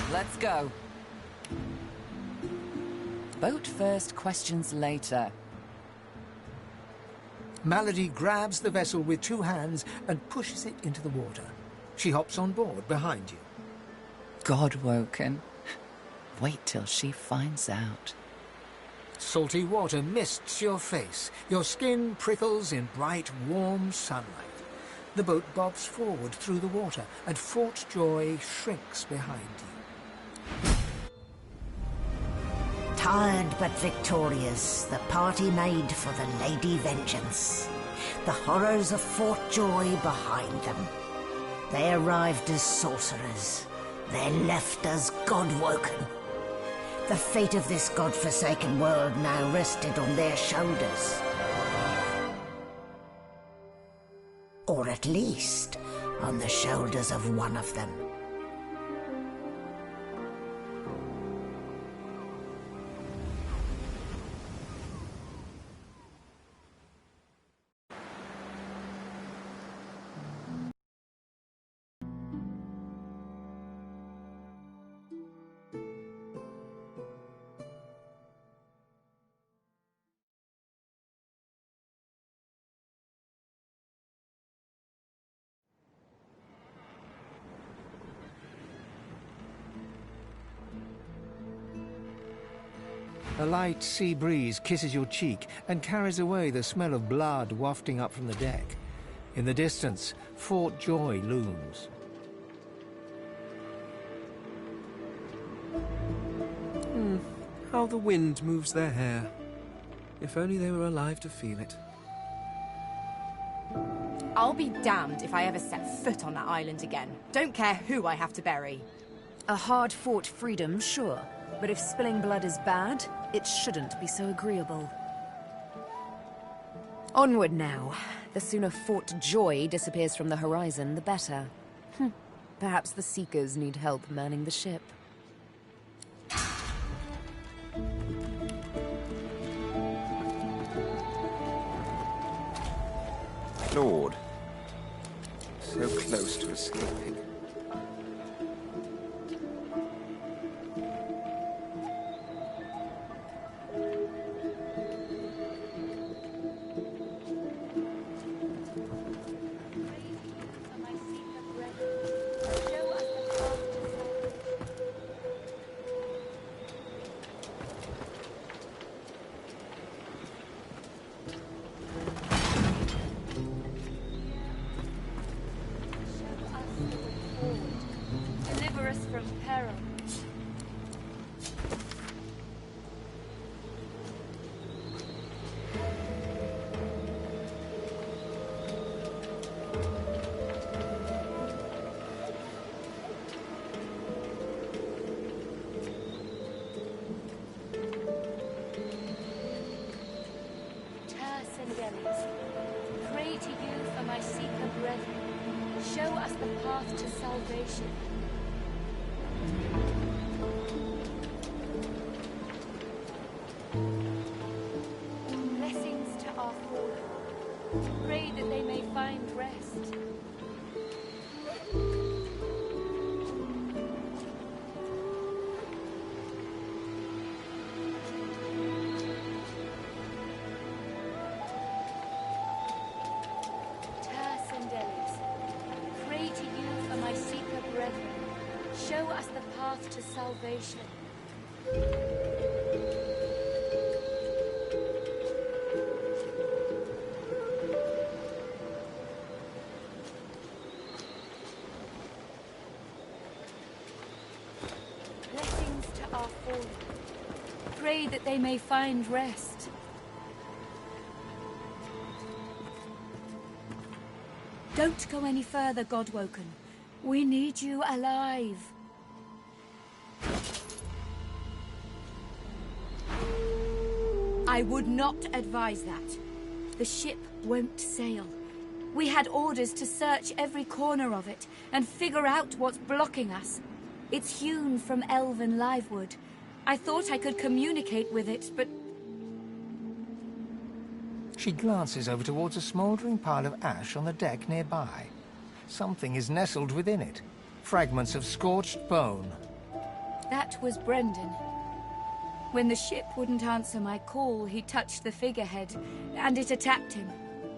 Let's go. Boat first, questions later. Malady grabs the vessel with 2 hands and pushes it into the water. She hops on board behind you. God-woken. Wait till she finds out. Salty water mists your face. Your skin prickles in bright, warm sunlight. The boat bobs forward through the water, and Fort Joy shrinks behind you. Tired but victorious, the party made for the Lady Vengeance. The horrors of Fort Joy behind them. They arrived as sorcerers. They left as God-woken. The fate of this God-forsaken world now rested on their shoulders. Or at least, on the shoulders of one of them. A light sea breeze kisses your cheek and carries away the smell of blood wafting up from the deck. In the distance, Fort Joy looms. How the wind moves their hair. If only they were alive to feel it. I'll be damned if I ever set foot on that island again. Don't care who I have to bury. A hard-fought freedom, sure. But if spilling blood is bad, it shouldn't be so agreeable. Onward now. The sooner Fort Joy disappears from the horizon, the better. Perhaps the Seekers need help manning the ship. Lord. So close to escaping. Deliver us from peril. Pray to you for my seeker brethren. Show us the path to salvation. Blessings to our fallen. Pray that they may find rest. Pray to you for my seeker brethren. Show us the path to salvation. Blessings to our fallen. Pray that they may find rest. Don't go any further, Godwoken. We need you alive. I would not advise that. The ship won't sail. We had orders to search every corner of it and figure out what's blocking us. It's hewn from elven livewood. I thought I could communicate with it, but... She glances over towards a smouldering pile of ash on the deck nearby. Something is nestled within it. Fragments of scorched bone. That was Brendan. When the ship wouldn't answer my call, he touched the figurehead, and it attacked him,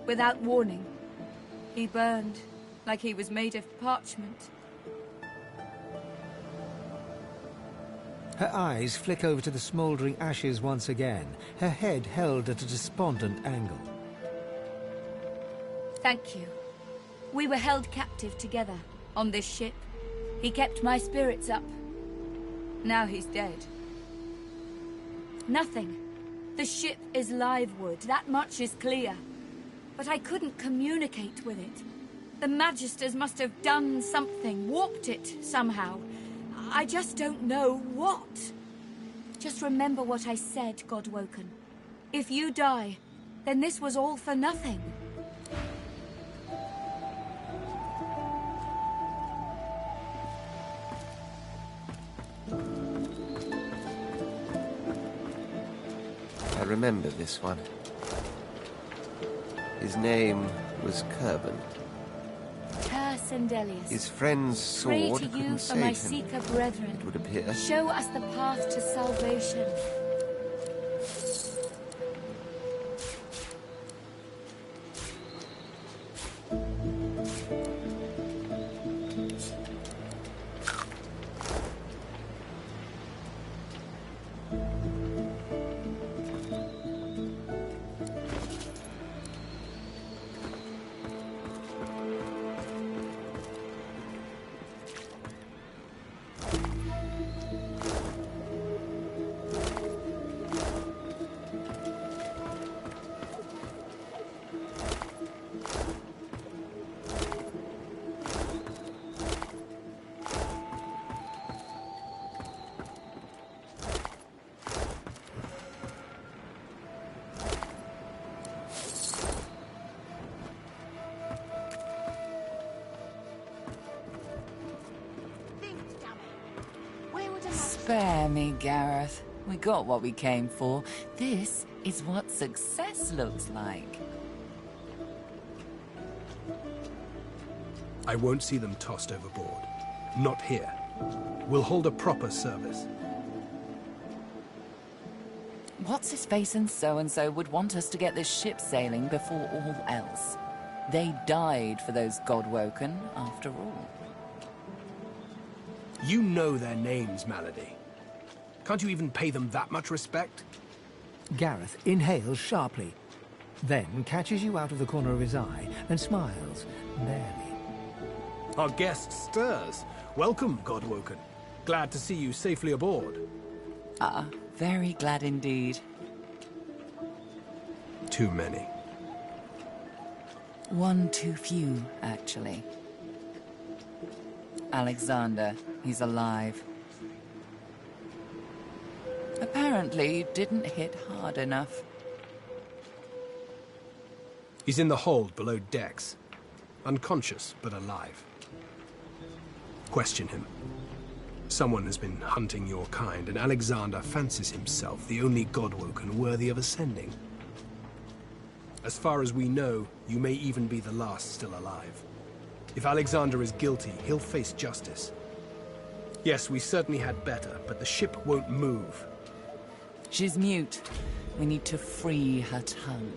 without warning. He burned, like he was made of parchment. Her eyes flick over to the smouldering ashes once again, her head held at a despondent angle. Thank you. We were held captive together, on this ship. He kept my spirits up. Now he's dead. Nothing. The ship is livewood, that much is clear. But I couldn't communicate with it. The Magisters must have done something, warped it somehow. I just don't know what. Just remember what I said, Godwoken. If you die, then this was all for nothing. I remember this one. His name was Kerban. His friend's sword couldn't save him, my seeker brethren. it would appear. Show us the path to salvation. Spare me, Gareth. We got what we came for. This is what success looks like. I won't see them tossed overboard. Not here. We'll hold a proper service. What's-his-face and so-and-so would want us to get this ship sailing before all else. They died for those Godwoken, after all. You know their names, Malady. Can't you even pay them that much respect? Gareth inhales sharply, then catches you out of the corner of his eye and smiles, barely. Our guest stirs. Welcome, Godwoken. Glad to see you safely aboard. Very glad indeed. Too many. One too few, actually. Alexander, he's alive. Apparently didn't hit hard enough. He's in the hold below decks. Unconscious, but alive. Question him. Someone has been hunting your kind, and Alexander fancies himself the only Godwoken worthy of ascending. As far as we know, you may even be the last still alive. If Alexander is guilty, he'll face justice. Yes, we certainly had better, but the ship won't move. She's mute. We need to free her tongue.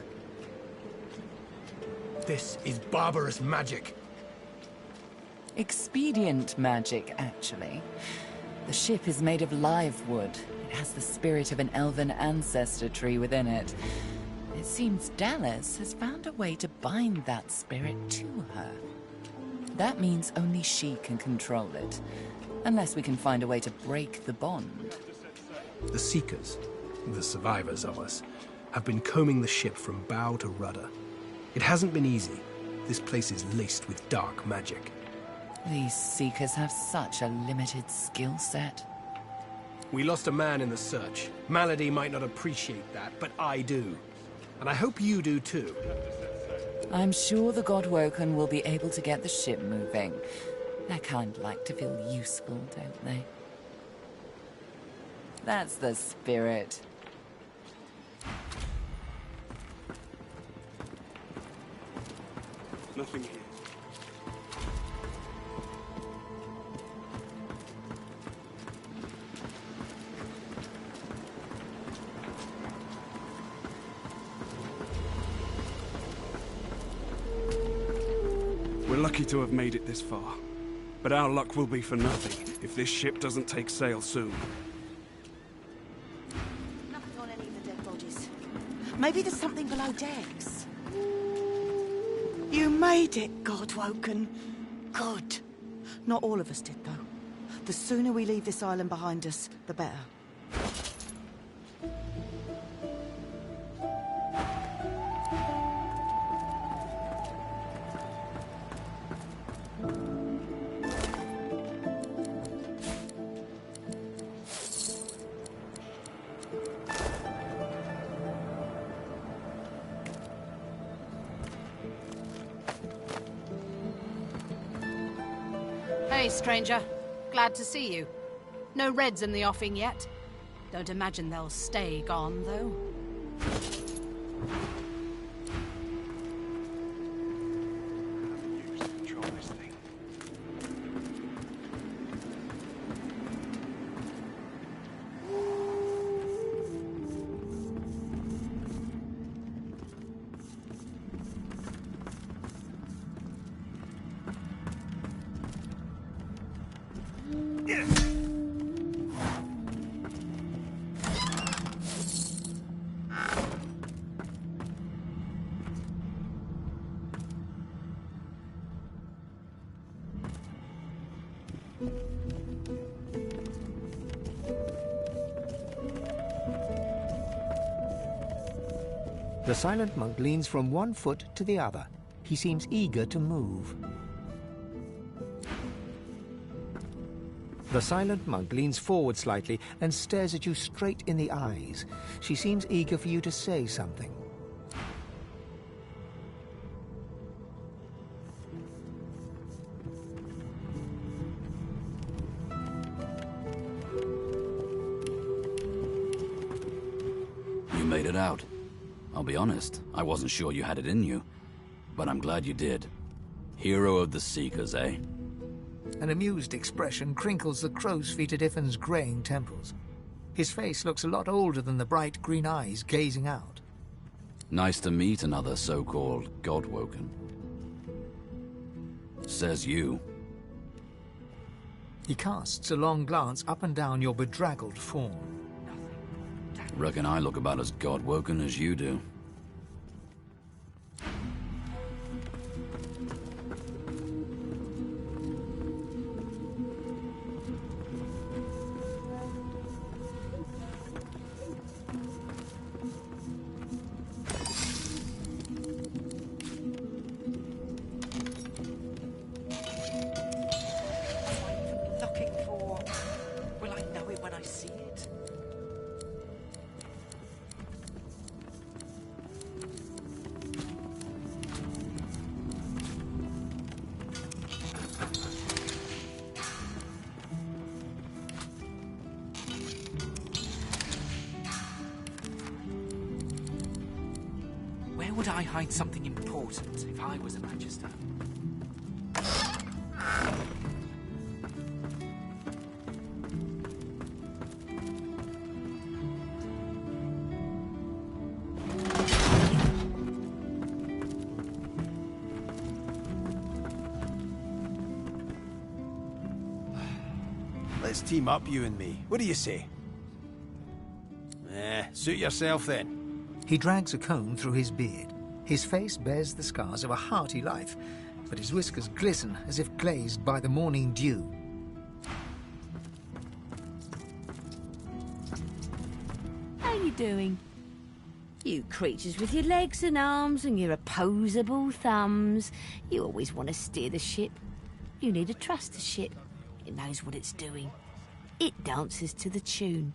This is barbarous magic. Expedient magic, actually. The ship is made of live wood. It has the spirit of an elven ancestor tree within it. It seems Dallas has found a way to bind that spirit to her. That means only she can control it, unless we can find a way to break the bond. The Seekers, the survivors of us, have been combing the ship from bow to rudder. It hasn't been easy. This place is laced with dark magic. These Seekers have such a limited skill set. We lost a man in the search. Malady might not appreciate that, but I do. And I hope you do too. I'm sure the Godwoken will be able to get the ship moving. They kind of like to feel useful, don't they? That's the spirit. Nothing here. We're lucky to have made it this far. But our luck will be for nothing if this ship doesn't take sail soon. Nothing on any of the dead bodies. Maybe there's something below decks. You made it, Godwoken. Good. Not all of us did, though. The sooner we leave this island behind us, the better. Hey, stranger. Glad to see you. No reds in the offing yet. Don't imagine they'll stay gone, though. The silent monk leans from one foot to the other. He seems eager to move. The silent monk leans forward slightly and stares at you straight in the eyes. She seems eager for you to say something. You made it out. I'll be honest, I wasn't sure you had it in you, but I'm glad you did. Hero of the Seekers, eh? An amused expression crinkles the crow's feet at Iffin's greying temples. His face looks a lot older than the bright green eyes gazing out. Nice to meet another so-called God-woken. Says you. He casts a long glance up and down your bedraggled form. Reckon I look about as God-woken as you do. Looking for... Will I know it when I see it? Where would I hide something important if I was a Magister? Let's team up, you and me. What do you say? Suit yourself then. He drags a comb through his beard. His face bears the scars of a hearty life, but his whiskers glisten as if glazed by the morning dew. How you doing? You creatures with your legs and arms and your opposable thumbs. You always want to steer the ship. You need to trust the ship. It knows what it's doing. It dances to the tune.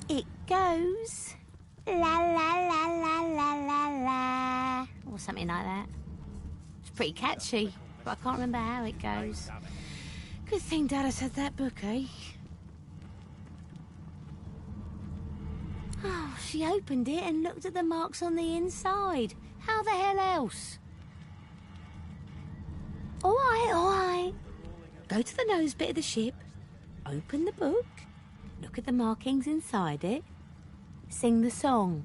It goes la la la la la la la, or something like that. It's pretty catchy, but I can't remember how it goes. Good thing Dallas had that book, eh? Oh, she opened it and looked at the marks on the inside. How the hell else? All right, all right. Go to the nose bit of the ship, open the book, look at the markings inside it, sing the song.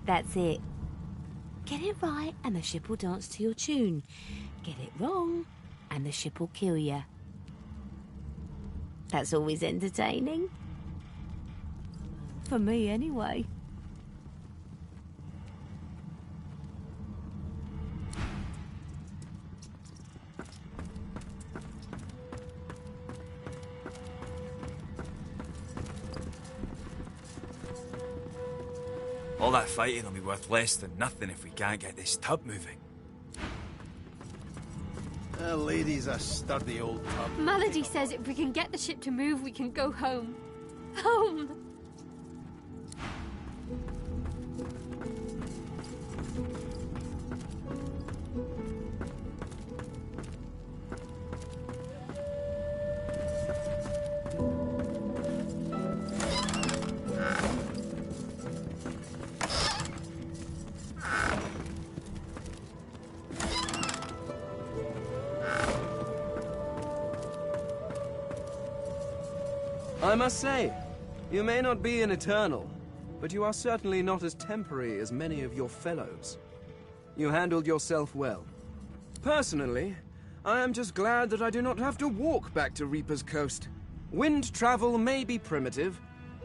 That's it. Get it right and the ship will dance to your tune. Get it wrong and the ship will kill you. That's always entertaining. For me, anyway. All that fighting will be worth less than nothing if we can't get this tub moving. The lady's a sturdy old tub. Melody says if we can get the ship to move, we can go home. Home! I must say, you may not be an Eternal, but you are certainly not as temporary as many of your fellows. You handled yourself well. Personally, I am just glad that I do not have to walk back to Reaper's Coast. Wind travel may be primitive,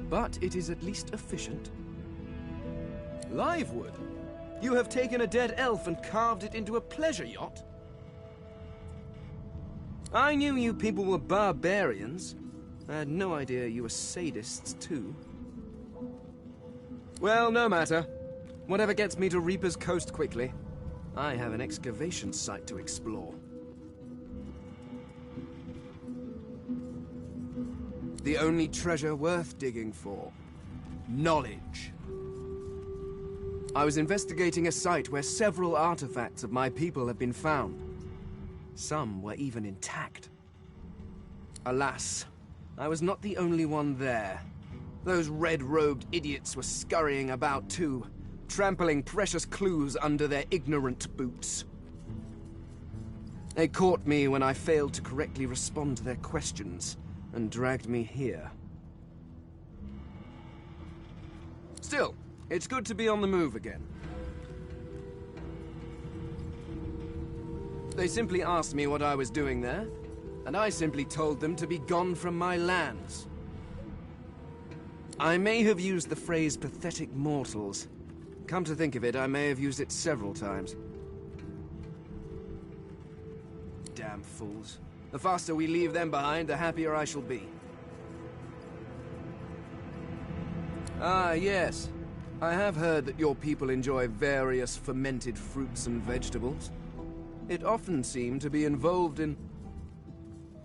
but it is at least efficient. Livewood, you have taken a dead elf and carved it into a pleasure yacht? I knew you people were barbarians. I had no idea you were sadists, too. Well, no matter. Whatever gets me to Reaper's Coast quickly. I have an excavation site to explore. The only treasure worth digging for. Knowledge. I was investigating a site where several artifacts of my people have been found. Some were even intact. Alas, I was not the only one there. Those red-robed idiots were scurrying about too, trampling precious clues under their ignorant boots. They caught me when I failed to correctly respond to their questions, and dragged me here. Still, it's good to be on the move again. They simply asked me what I was doing there, and I simply told them to be gone from my lands. I may have used the phrase pathetic mortals. Come to think of it, I may have used it several times. Damn fools. The faster we leave them behind, the happier I shall be. Ah, yes. I have heard that your people enjoy various fermented fruits and vegetables. It often seemed to be involved in...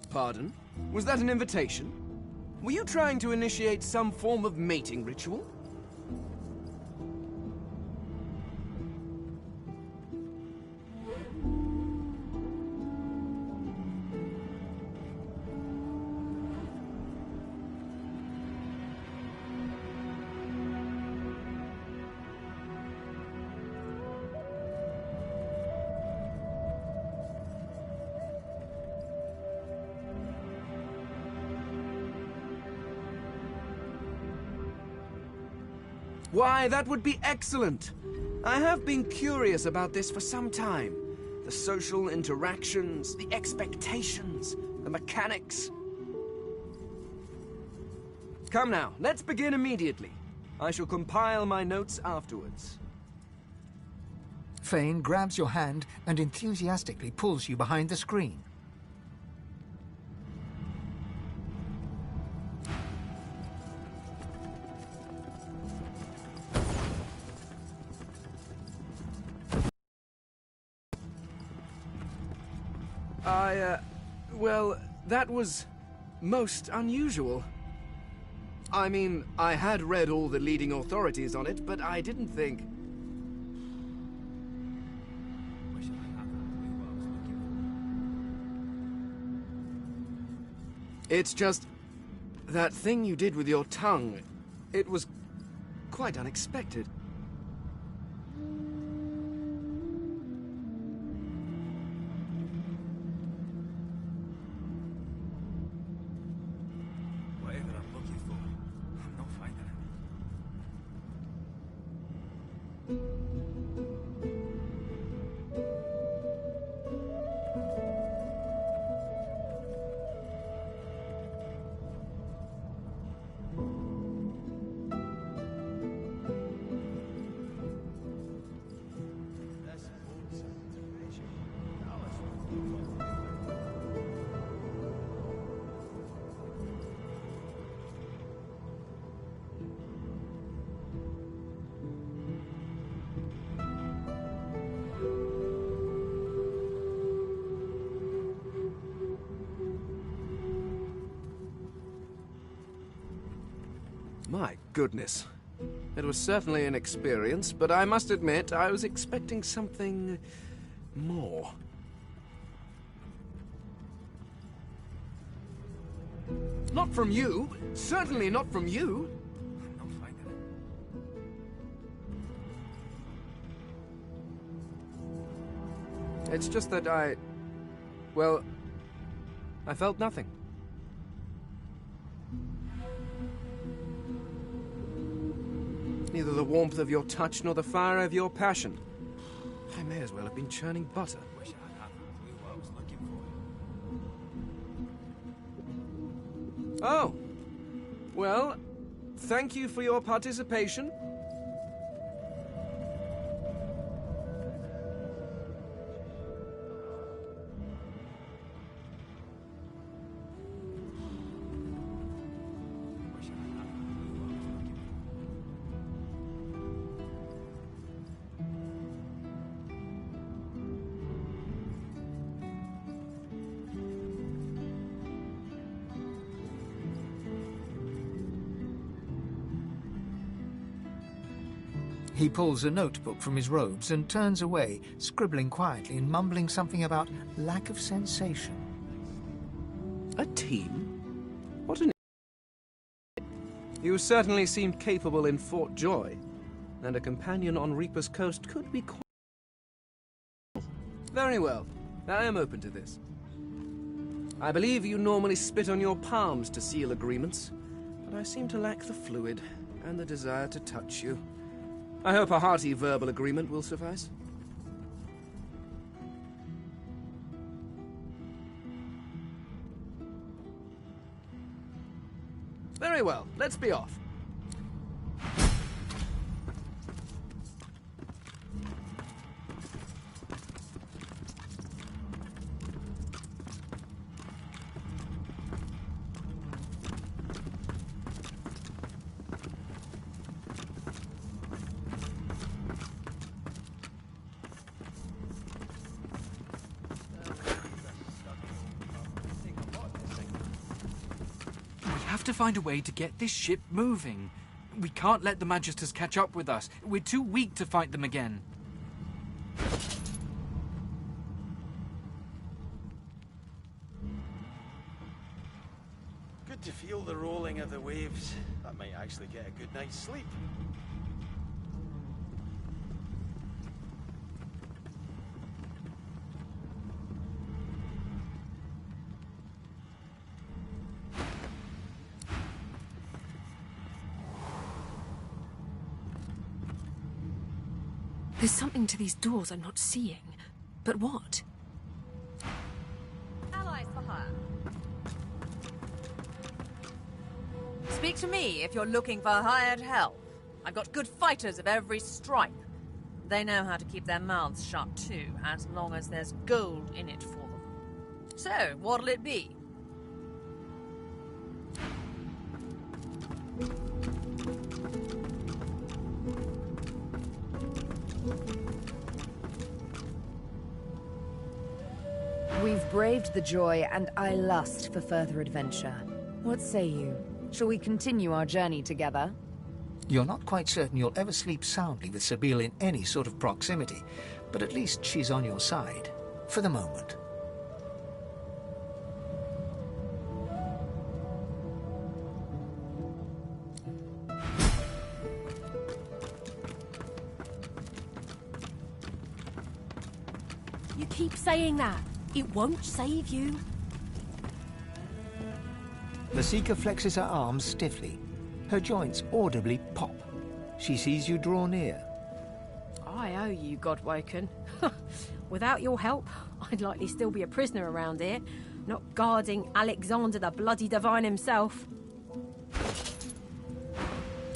Pardon? Was that an invitation? Were you trying to initiate some form of mating ritual? Why, that would be excellent! I have been curious about this for some time. The social interactions, the expectations, the mechanics. Come now, let's begin immediately. I shall compile my notes afterwards. Fane grabs your hand and enthusiastically pulls you behind the screen. Well, that was most unusual. I mean, I had read all the leading authorities on it, but I didn't think... It's just... that thing you did with your tongue, it was quite unexpected. My goodness. It was certainly an experience, but I must admit I was expecting something more. Not from you. Certainly not from you. It's just that well, I felt nothing. Neither the warmth of your touch nor the fire of your passion. I may as well have been churning butter. Oh. Well, thank you for your participation. He pulls a notebook from his robes and turns away, scribbling quietly and mumbling something about lack of sensation. A team? What an... You certainly seemed capable in Fort Joy. and a companion on Reaper's Coast could be quite... Very well. I am open to this. I believe you normally spit on your palms to seal agreements, but I seem to lack the fluid and the desire to touch you. I hope a hearty verbal agreement will suffice. Very well, let's be off. We have to find a way to get this ship moving. We can't let the Magisters catch up with us. We're too weak to fight them again. Good to feel the rolling of the waves. That might actually get a good night's sleep. There's something to these doors I'm not seeing. But what? Allies for hire. Speak to me if you're looking for hired help. I've got good fighters of every stripe. They know how to keep their mouths shut too, as long as there's gold in it for them. So, what'll it be? We've braved the joy, and I lust for further adventure. What say you? Shall we continue our journey together? You're not quite certain you'll ever sleep soundly with Sabine in any sort of proximity, but at least she's on your side, for the moment. You keep saying that. It won't save you. The Seeker flexes her arms stiffly. Her joints audibly pop. She sees you draw near. I owe you, Godwoken. Without your help, I'd likely still be a prisoner around here, not guarding Alexander the Bloody Divine himself.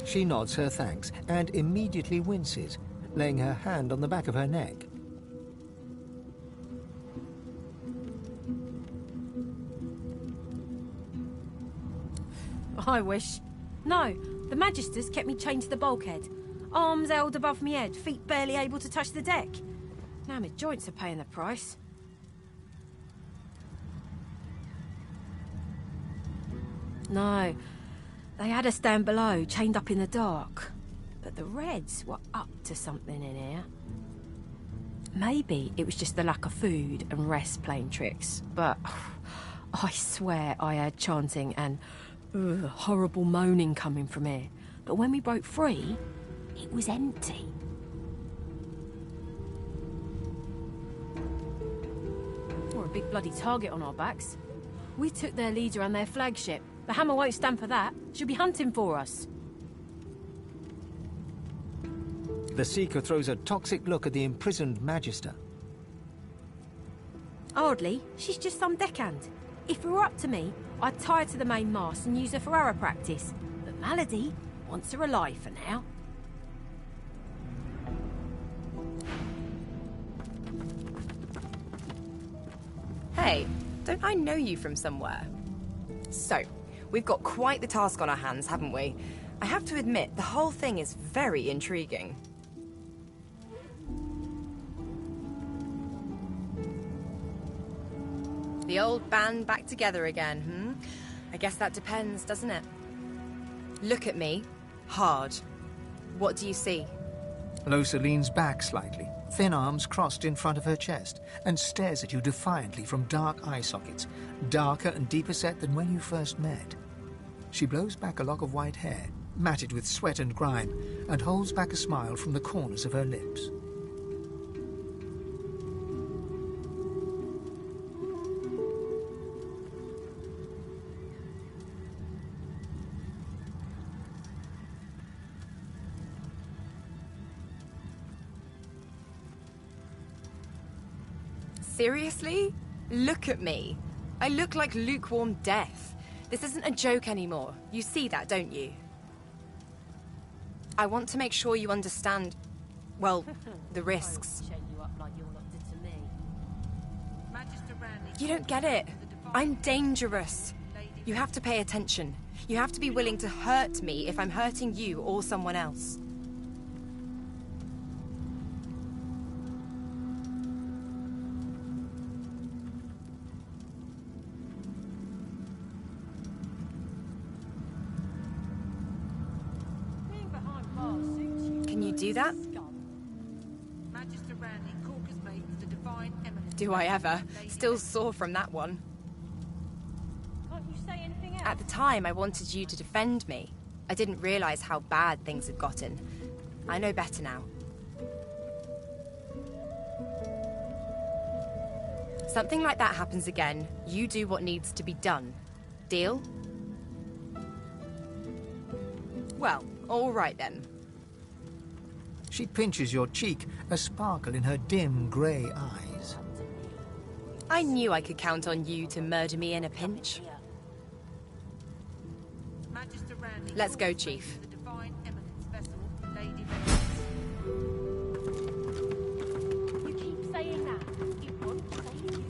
She nods her thanks and immediately winces, laying her hand on the back of her neck. I wish. No, the Magisters kept me chained to the bulkhead. Arms held above me head, feet barely able to touch the deck. Now my joints are paying the price. No, they had us down below, chained up in the dark. But the Reds were up to something in here. Maybe it was just the lack of food and rest playing tricks, but I swear I heard chanting and horrible moaning coming from here. But when we broke free, it was empty. We're a big bloody target on our backs. We took their leader and their flagship. The Hammer won't stand for that. She'll be hunting for us. The Seeker throws a toxic look at the imprisoned Magister. Hardly. She's just some deckhand. If it were up to me, I'd tie her to the main mast and use her for arrow practice. But Malady wants her alive for now. Hey, don't I know you from somewhere? So, we've got quite the task on our hands, haven't we? I have to admit, the whole thing is very intriguing. The old band back together again, I guess that depends, doesn't it? Look at me. Hard. What do you see? Losa leans back slightly, thin arms crossed in front of her chest, and stares at you defiantly from dark eye sockets, darker and deeper set than when you first met. She blows back a lock of white hair, matted with sweat and grime, and holds back a smile from the corners of her lips. Seriously? Look at me. I look like lukewarm death. This isn't a joke anymore. You see that, don't you? I want to make sure you understand, well, the risks. You don't get it. I'm dangerous. You have to pay attention. You have to be willing to hurt me if I'm hurting you or someone else. Can you do that? Do I ever? Still sore from that one. At the time, I wanted you to defend me. I didn't realize how bad things had gotten. I know better now. Something like that happens again, you do what needs to be done. Deal? Well, all right then. She pinches your cheek, a sparkle in her dim grey eyes. I knew I could count on you to murder me in a pinch. Let's go, Chief. You keep saying that. It won't save you.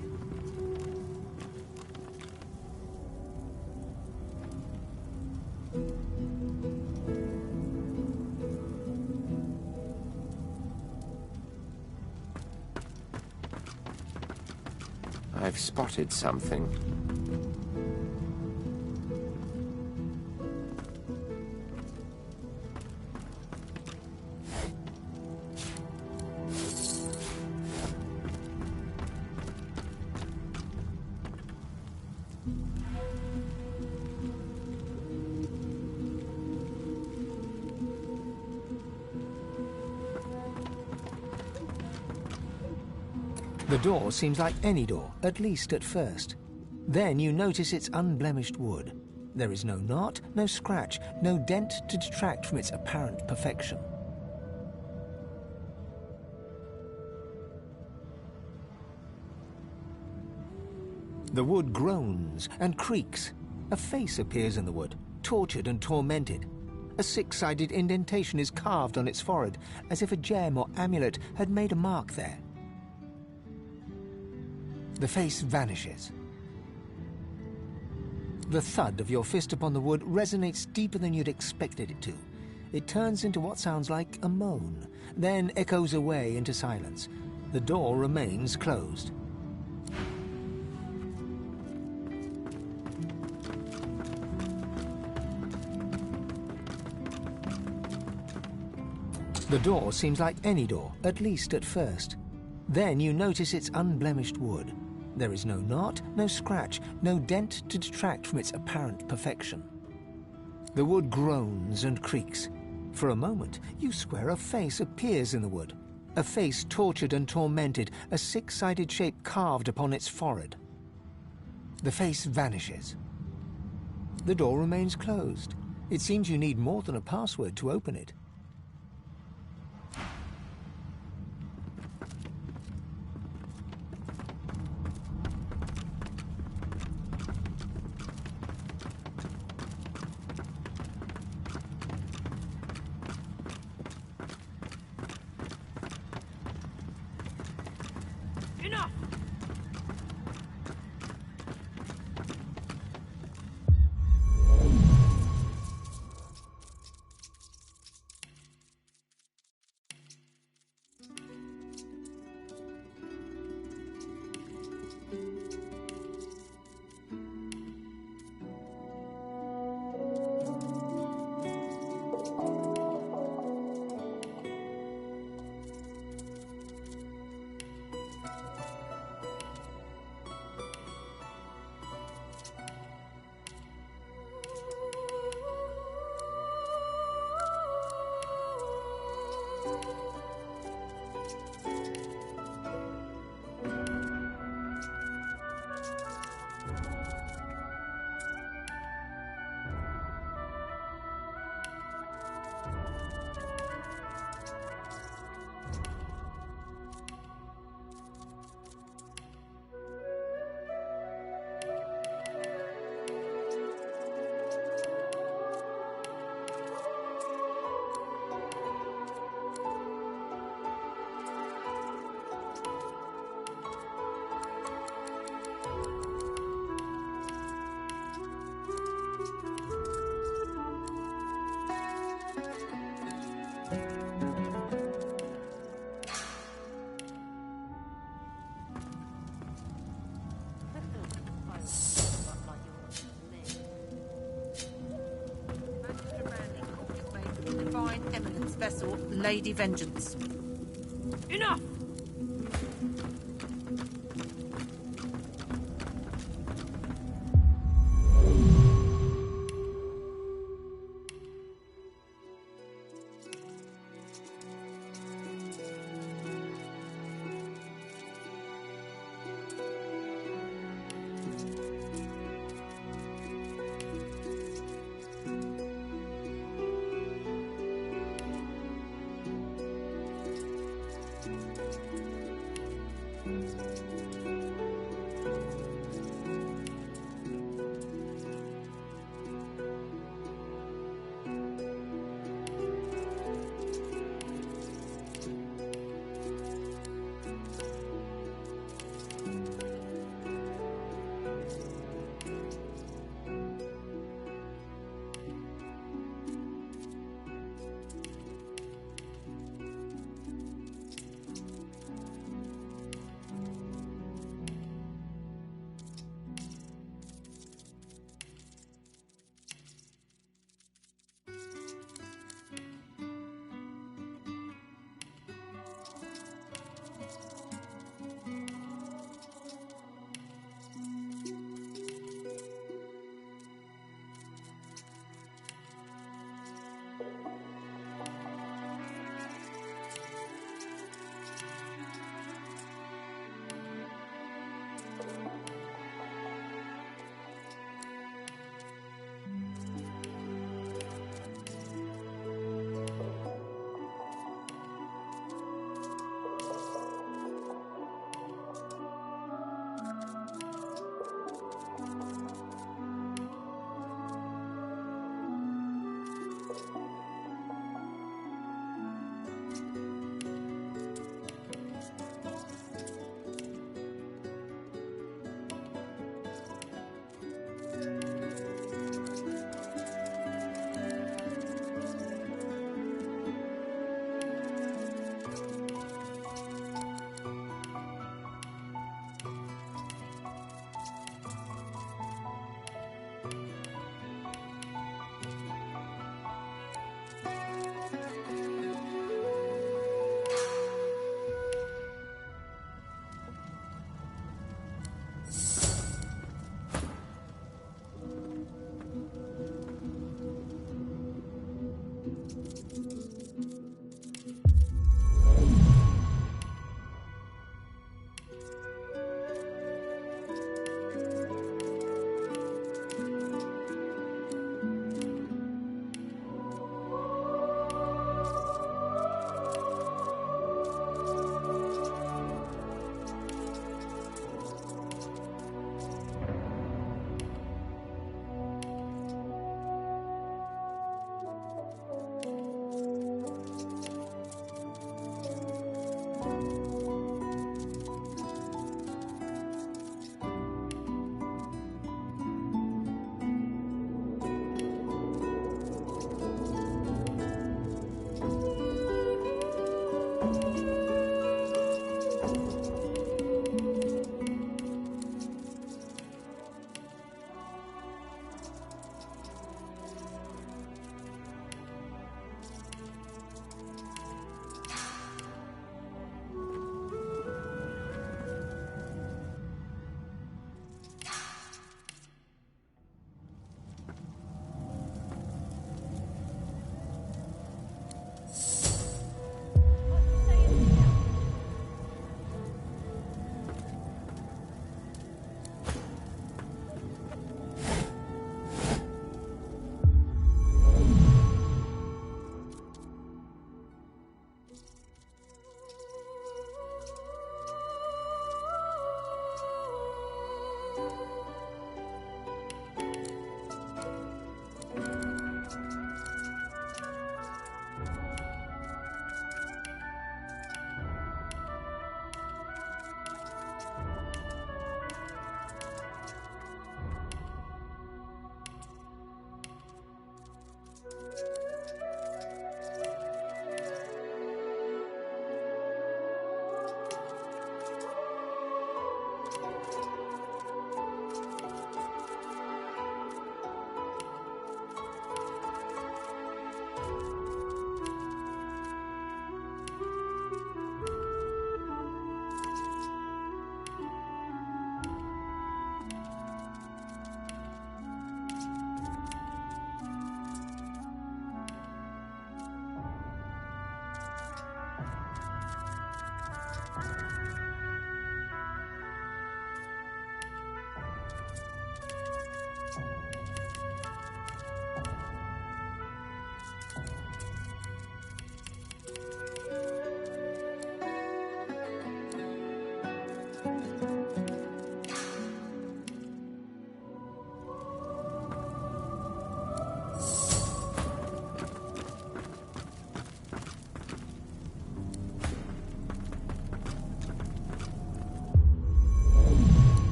I've spotted something. The door seems like any door, at least at first. Then you notice it's unblemished wood. There is no knot, no scratch, no dent to detract from its apparent perfection. The wood groans and creaks. A face appears in the wood, tortured and tormented. A six-sided indentation is carved on its forehead, as if a gem or amulet had made a mark there. The face vanishes. The thud of your fist upon the wood resonates deeper than you'd expected it to. It turns into what sounds like a moan, then echoes away into silence. The door remains closed. The door seems like any door, at least at first. Then you notice it's unblemished wood. There is no knot, no scratch, no dent to detract from its apparent perfection. The wood groans and creaks. For a moment, you swear a face appears in the wood. A face tortured and tormented, a six-sided shape carved upon its forehead. The face vanishes. The door remains closed. It seems you need more than a password to open it. Eminence vessel, Lady Vengeance. Enough!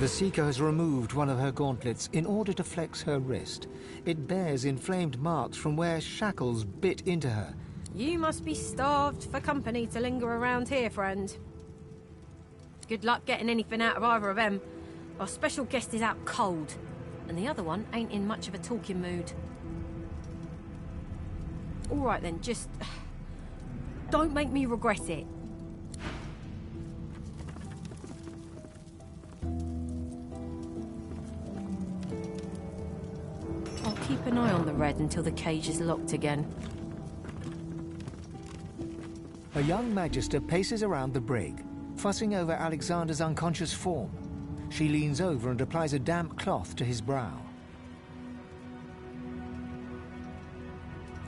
The Seeker has removed one of her gauntlets in order to flex her wrist. It bears inflamed marks from where shackles bit into her. You must be starved for company to linger around here, friend. Good luck getting anything out of either of them. Our special guest is out cold, and the other one ain't in much of a talking mood. All right then, just don't make me regret it. I'll keep an eye on the red until the cage is locked again. A young Magister paces around the brig, fussing over Alexander's unconscious form. She leans over and applies a damp cloth to his brow.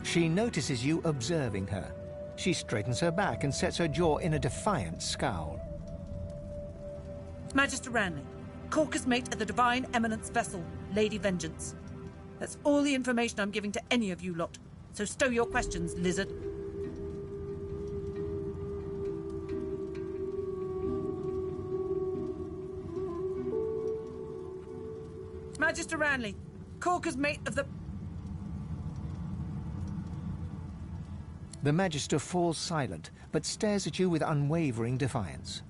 She notices you observing her. She straightens her back and sets her jaw in a defiant scowl. Magister Ranley, Corker's mate of the Divine Eminence vessel, Lady Vengeance. That's all the information I'm giving to any of you lot. So stow your questions, lizard. Magister Ranley, Corker's mate of the... The Magister falls silent, but stares at you with unwavering defiance.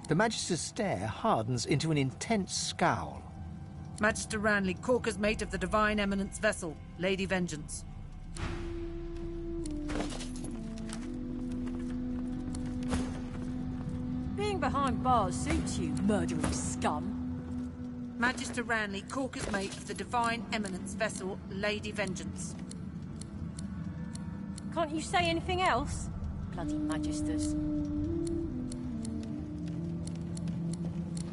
The Magister's stare hardens into an intense scowl. Magister Ranley, Corker's mate of the Divine Eminence vessel, Lady Vengeance. Being behind bars suits you, murdering scum. Magister Ranley, Corker's mate of the Divine Eminence vessel, Lady Vengeance. Can't you say anything else? Bloody Magisters.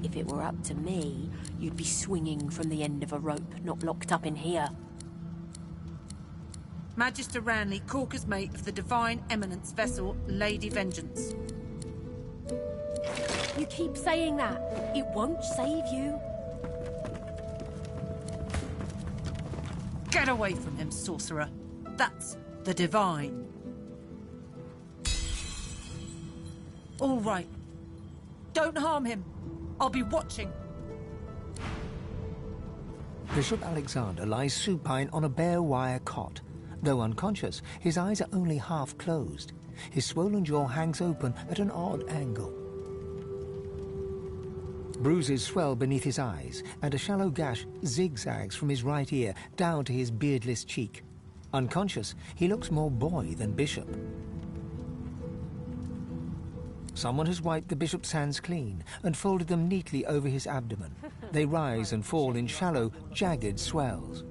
If it were up to me, you'd be swinging from the end of a rope, not locked up in here. Magister Ranley, Corker's mate of the Divine Eminence vessel, Lady Vengeance. You keep saying that. It won't save you. Get away from him, sorcerer. That's the Divine. All right. Don't harm him. I'll be watching. Bishop Alexander lies supine on a bare wire cot. Though unconscious, his eyes are only half closed. His swollen jaw hangs open at an odd angle. Bruises swell beneath his eyes, and a shallow gash zigzags from his right ear down to his beardless cheek. Unconscious, he looks more boy than bishop. Someone has wiped the bishop's hands clean and folded them neatly over his abdomen. They rise and fall in shallow, jagged swells.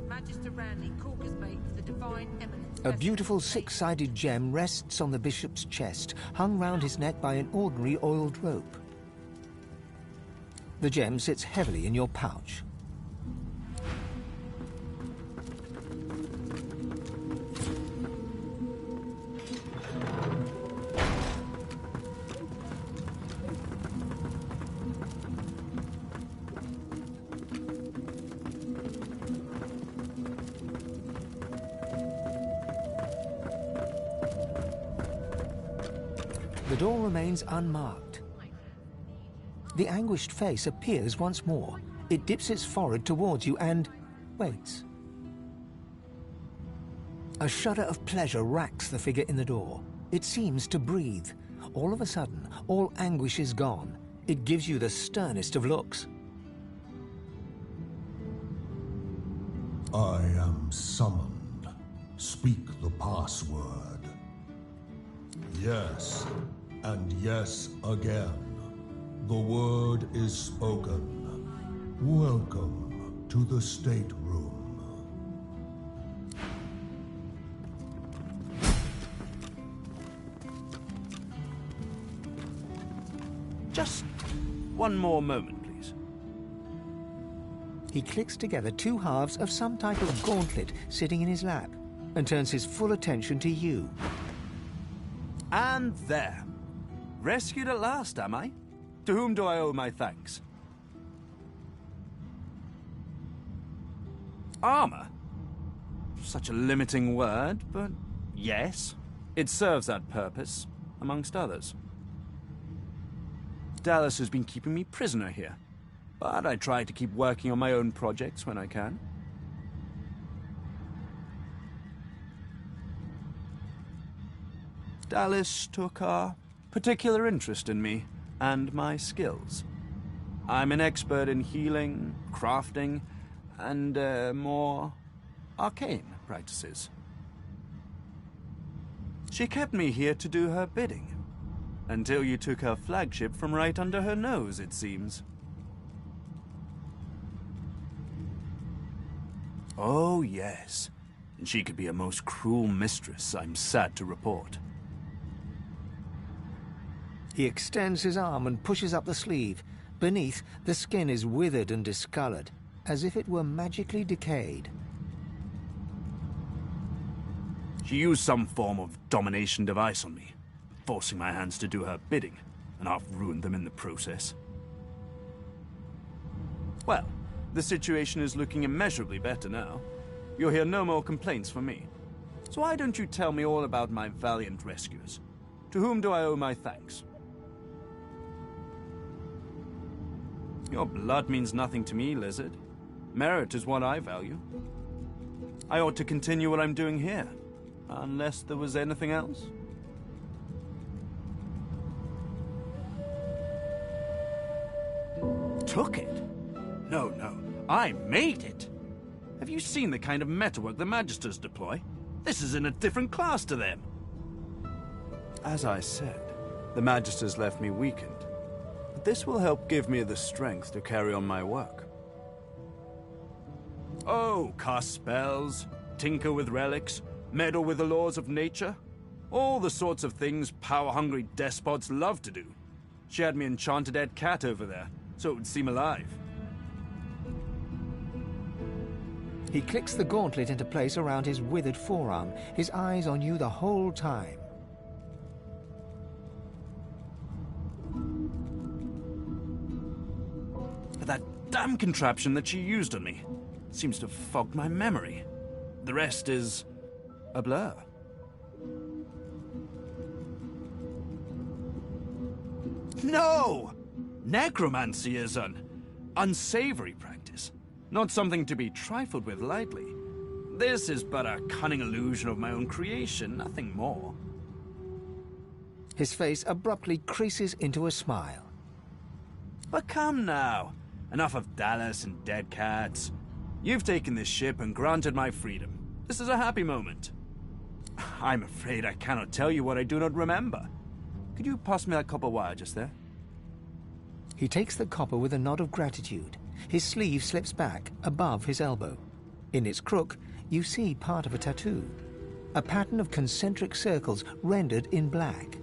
Magister Ranley, Corker's mate of the Divine Eminence. A beautiful six-sided gem rests on the bishop's chest, hung round his neck by an ordinary oiled rope. The gem sits heavily in your pouch. The door remains unmarked. The anguished face appears once more. It dips its forehead towards you and waits. A shudder of pleasure racks the figure in the door. It seems to breathe. All of a sudden, all anguish is gone. It gives you the sternest of looks. I am summoned. Speak the password. Yes, and yes again. The word is spoken. Welcome to the stateroom. Just one more moment, please. He clicks together two halves of some type of gauntlet sitting in his lap and turns his full attention to you. And there. Rescued at last, am I? To whom do I owe my thanks? Armor? Such a limiting word, but yes, it serves that purpose, amongst others. Dallas has been keeping me prisoner here, but I try to keep working on my own projects when I can. Dallas took a particular interest in me and my skills. I'm an expert in healing, crafting, and more arcane practices. She kept me here to do her bidding, until you took her flagship from right under her nose, it seems. Oh, yes. And she could be a most cruel mistress, I'm sad to report. He extends his arm and pushes up the sleeve. Beneath, the skin is withered and discolored, as if it were magically decayed. She used some form of domination device on me, forcing my hands to do her bidding, and half ruined them in the process. Well, the situation is looking immeasurably better now. You'll hear no more complaints from me. So why don't you tell me all about my valiant rescuers? To whom do I owe my thanks? Your blood means nothing to me, Lizard. Merit is what I value. I ought to continue what I'm doing here, unless there was anything else. Took it? No, I made it. Have you seen the kind of metalwork the Magisters deploy? This is in a different class to them. As I said, the Magisters left me weakened. But this will help give me the strength to carry on my work. Oh, cast spells, tinker with relics, meddle with the laws of nature. All the sorts of things power-hungry despots love to do. She had me enchanted dead cat over there, so it would seem alive. He clicks the gauntlet into place around his withered forearm, his eyes on you the whole time. But that damn contraption that she used on me seems to have fogged my memory. The rest is a blur. No! Necromancy is an unsavory practice, not something to be trifled with lightly. This is but a cunning illusion of my own creation, nothing more. His face abruptly creases into a smile. But come now. Enough of Dallas and dead cats. You've taken this ship and granted my freedom. This is a happy moment. I'm afraid I cannot tell you what I do not remember. Could you pass me that copper wire just there? He takes the copper with a nod of gratitude. His sleeve slips back above his elbow. In its crook, you see part of a tattoo. A pattern of concentric circles rendered in black.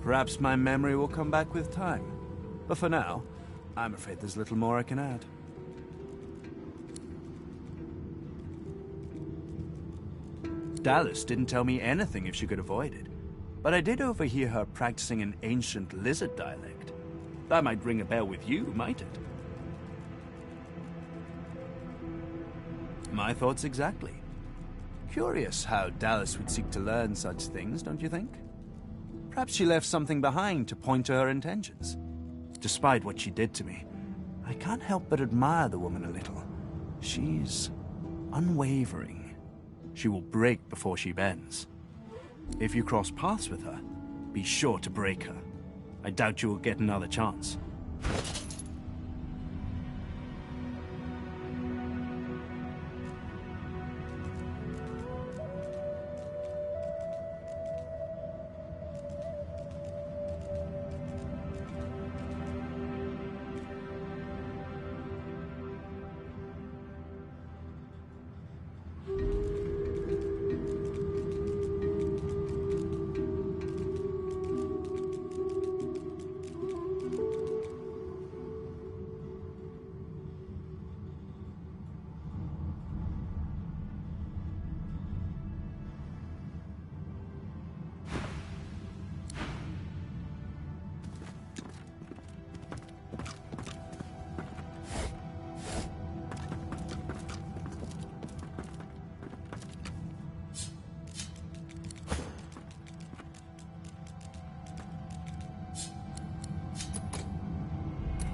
Perhaps my memory will come back with time. But for now, I'm afraid there's little more I can add. Dallas didn't tell me anything if she could avoid it, but I did overhear her practicing an ancient lizard dialect. That might ring a bell with you, might it? My thoughts exactly. Curious how Dallas would seek to learn such things, don't you think? Perhaps she left something behind to point to her intentions. Despite what she did to me, I can't help but admire the woman a little. She's unwavering. She will break before she bends. If you cross paths with her, be sure to break her. I doubt you will get another chance.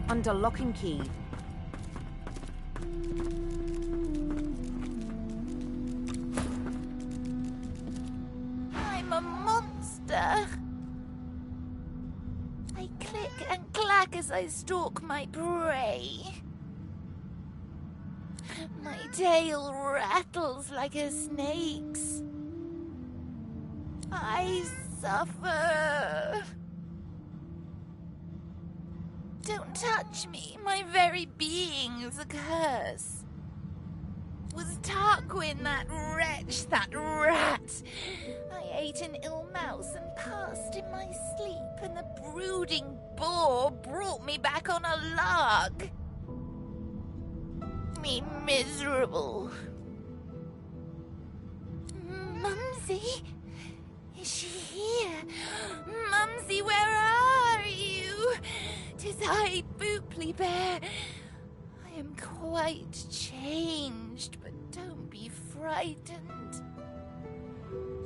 under lock and key. I'm a monster. I click and clack as I stalk my prey. My tail rattles like a snake's. I suffer. Don't touch me. My very being is a curse. Was Tarquin that wretch, that rat? I ate an ill mouse and passed in my sleep, and the brooding boar brought me back on a log. Me miserable. Mumsy? Is she here? Mumsy, where are you? 'Tis I, Booply Bear. I am quite changed, but don't be frightened.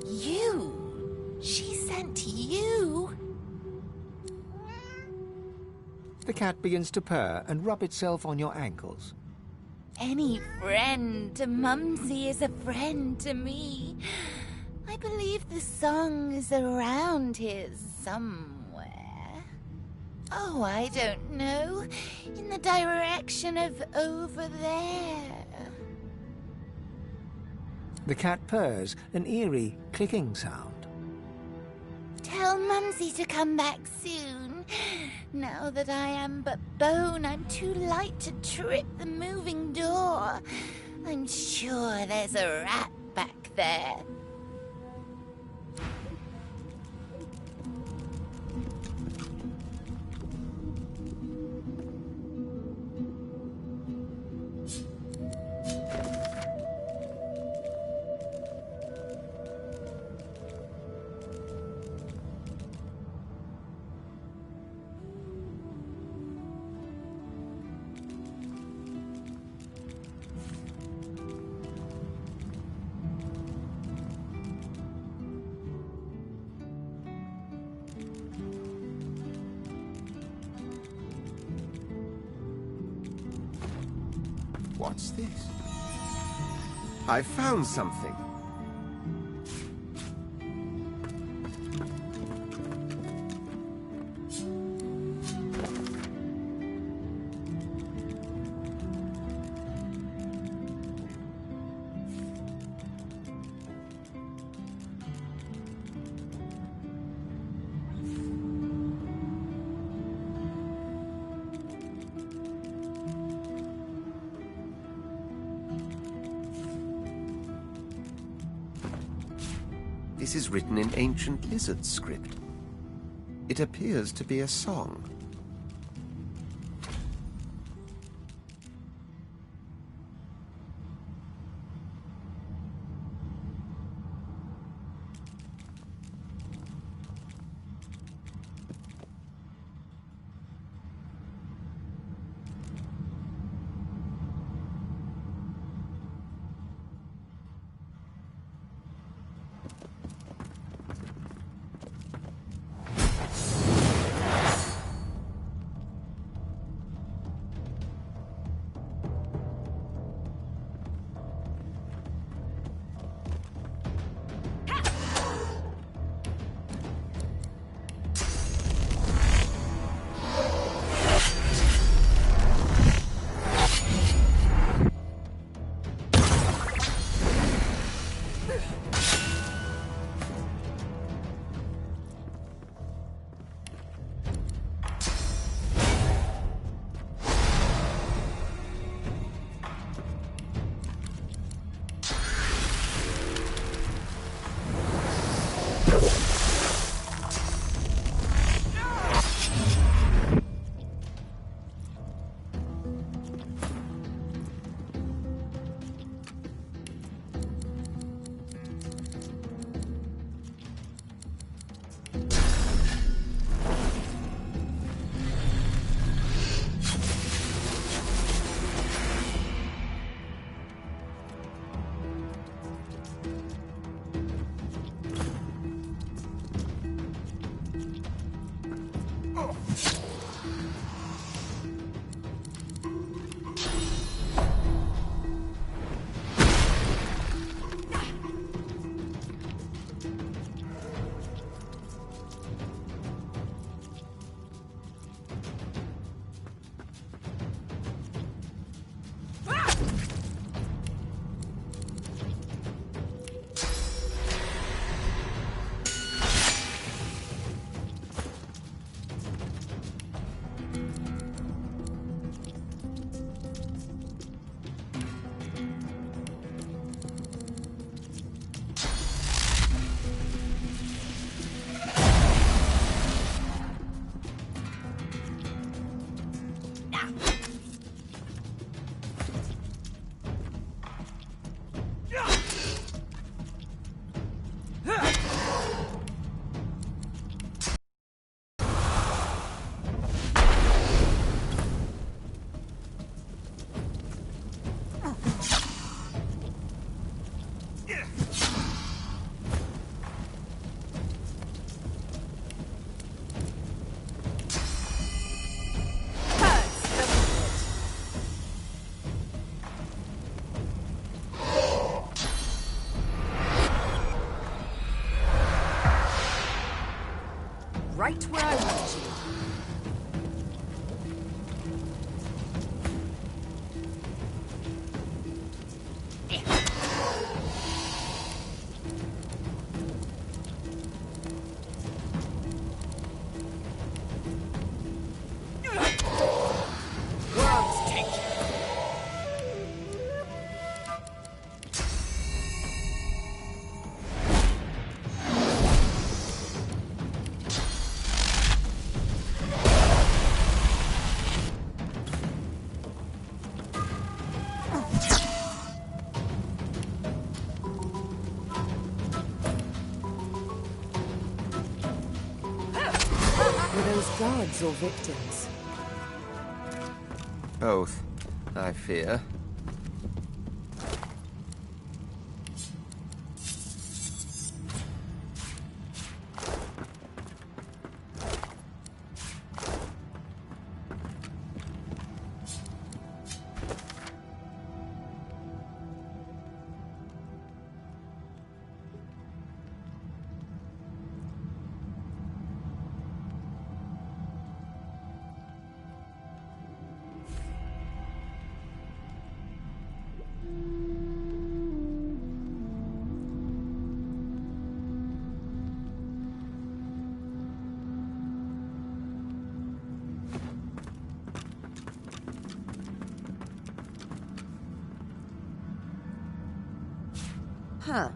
You? She sent you? The cat begins to purr and rub itself on your ankles. Any friend to Mumsy is a friend to me. I believe the song is around here somewhere. Oh, I don't know. In the direction of over there. The cat purrs, an eerie clicking sound. Tell Mumsy to come back soon. Now that I am but bone, I'm too light to trip the moving door. I'm sure there's a rat back there. What's this? I found something. This is written in ancient lizard script. It appears to be a song. right where I want you. Guards or victims? Both, I fear. Huh.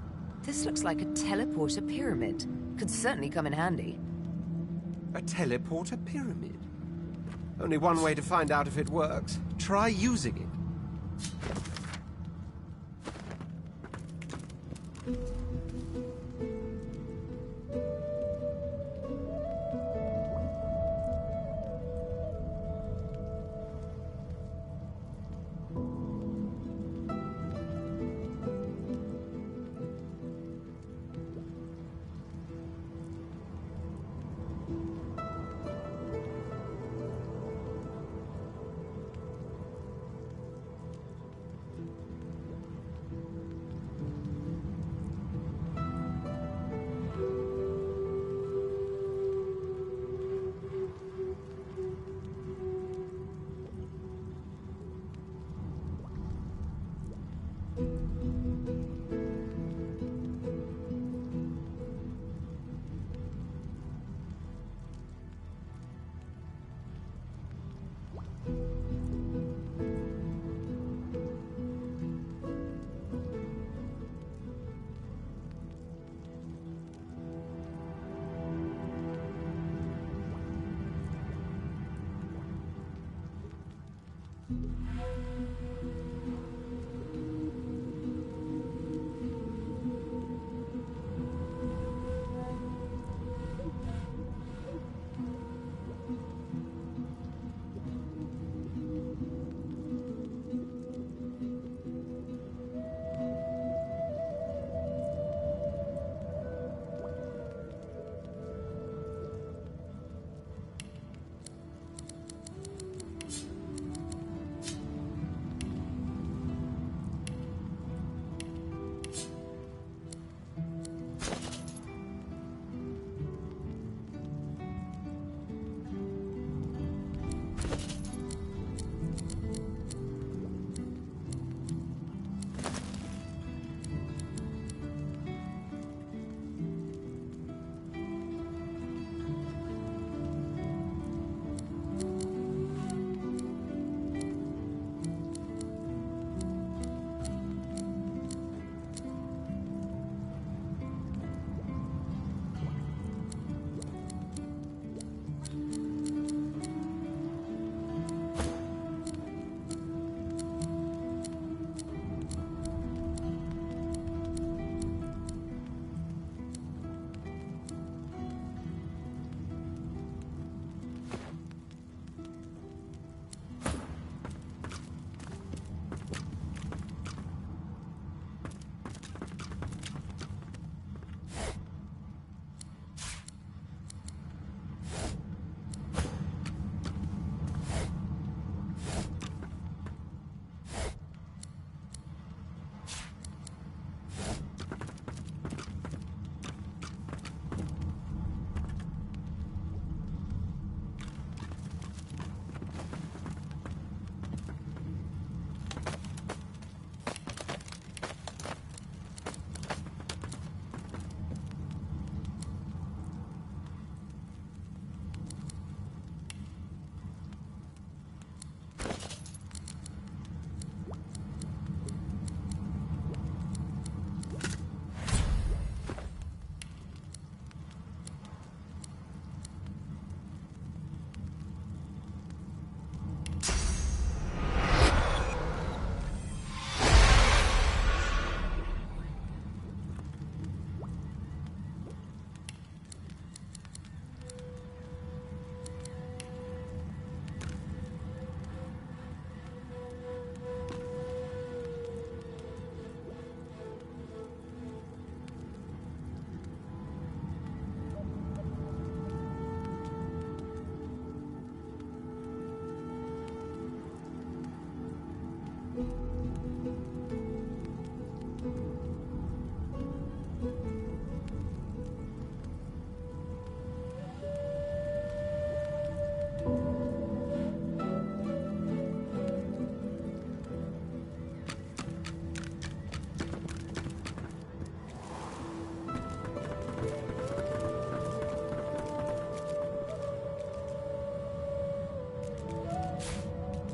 This looks like a teleporter pyramid. Could certainly come in handy. A teleporter pyramid? Only one way to find out if it works. Try using it.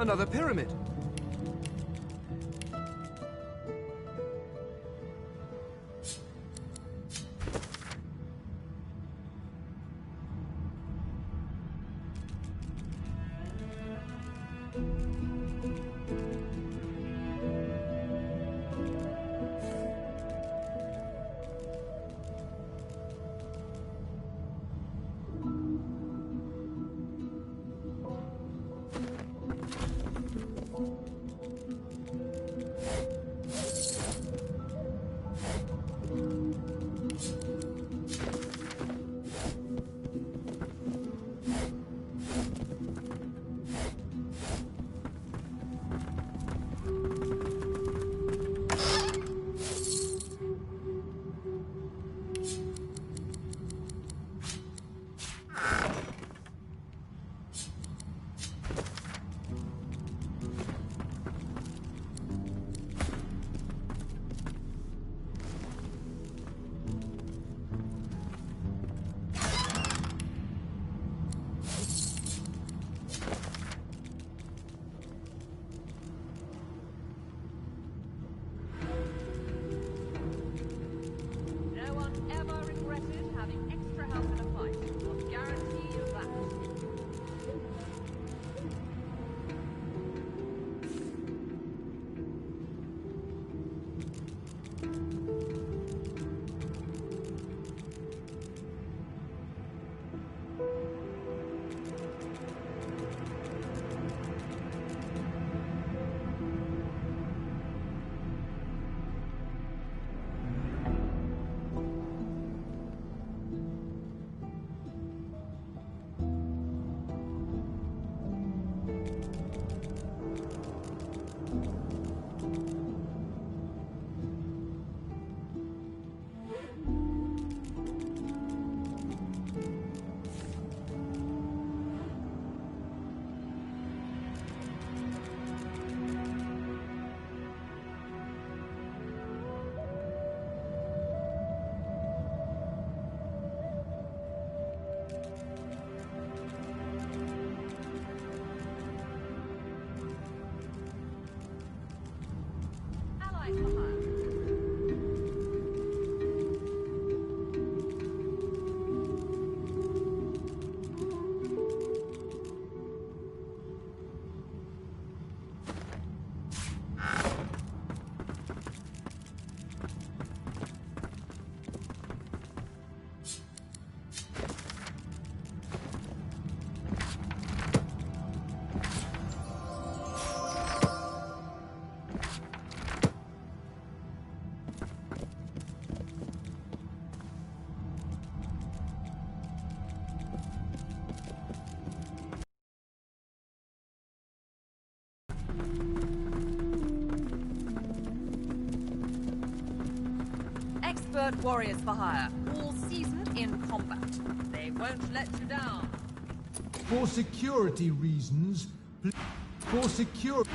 Another pyramid. No one ever regretted having extra help in a fight. I'll guarantee you that. Allies for hire. Expert warriors for hire, all seasoned in combat. They won't let you down. For security reasons, for security.